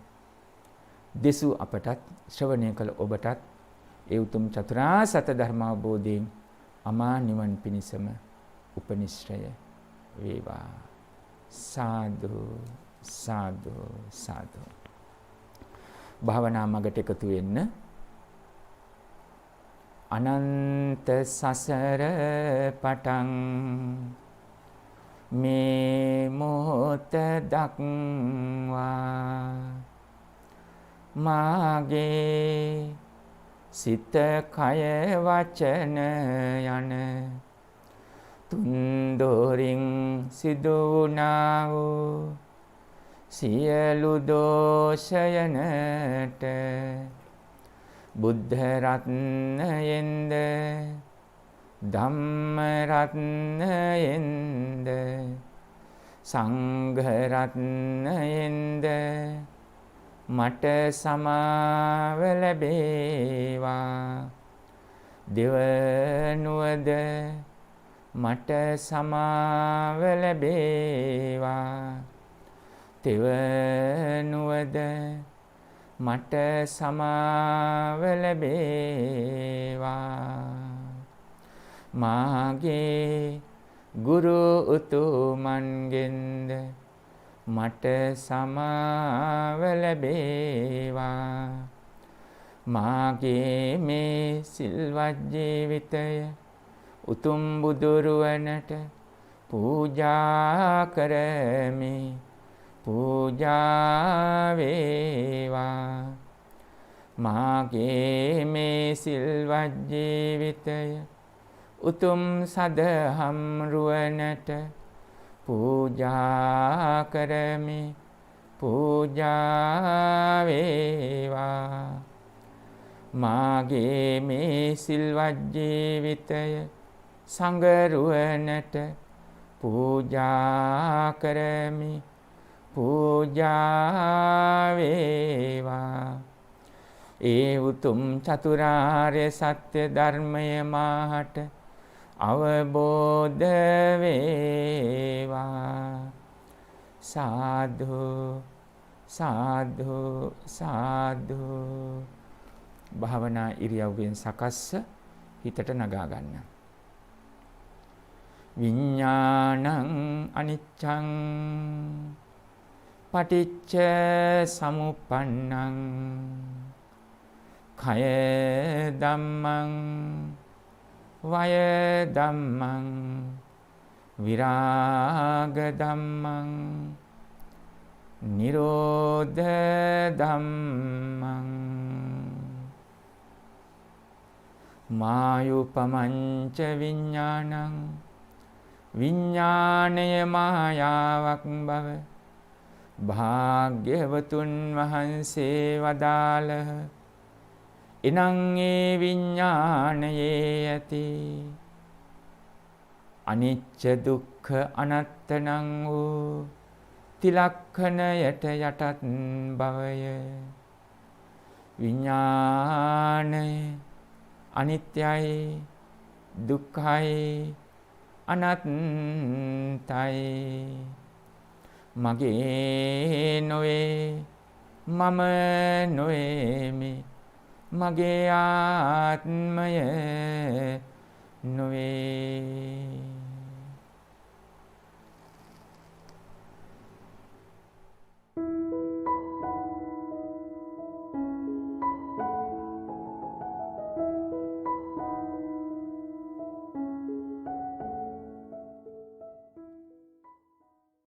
දෙසු අපටත් ශ්‍රවණය කළ ඔබටත් ඒ උතුම් චතුරාර්ය සත්‍ය ධර්ම අවබෝධයෙන් අමා නිවන් පිණිසම උපනිශ්‍රය වේවා. සාදු සාදු සාදු. භාවනා මගට එකතු වෙන්න. අනන්ත සසර පටන් මේ මොහොත දක්වා මාගේ සිත කය වචන යන තුන්දොරින් සිදු වුණා වූ සියලු දෝෂයනට බුද්ධ රත්නයෙන්ද ධම්ම රත්නයෙන්ද සංඝ රත්නයෙන්ද මට සමාව ලැබේවා. දෙවනුවද මට සමාව ලැබේවා. තෙවනුවද මට සමාව ලැබේවා. මාගේ ගුරු උතුමන්ගෙන්ද මට සමාව ලැබේවා. මාගේ මේ සිල්වත් ජීවිතය උතුම් බුදුරුවනට පූජා කරමි. පූජා වේවා. මාගේ මේ සිල්වත් ජීවිතය උතුම් සදහම් රුවනට පූජා කරමි. පූජා වේවා. මාගේ මේ සිල්වත් ජීවිතය සංඝරුවනට පූජා කරමි. පූජා වේවා. ඒ උතුම් චතුරාර්ය සත්‍ය ධර්මය මාහට අවබෝධ වේවා. සාදු සාදු සාදු. භාවනා ඉරියව්වෙන් සකස්ස හිතට නගා ගන්න. විඥානං අනිච්ඡං පටිච්ච සමුප්පන්නං කය ධම්මං වය ධම්මං විරාග ධම්මං නිරෝධ ධම්මං මායුපමංච විඥානං විඥානය මායාවක් බව භාග්‍යවතුන් වහන්සේ වදාළහ. එනං ඒ විඥානයේ ඇති අනිච්ච දුක්ඛ අනත්තනං වූ තිලක්ඛණයට යටත් බවය. විඥානය අනිත්‍යයි දුක්ඛයි අනත්තයි. මගේ නොවේ මම නොවේමි. මගේ ආත්මය නොවේ.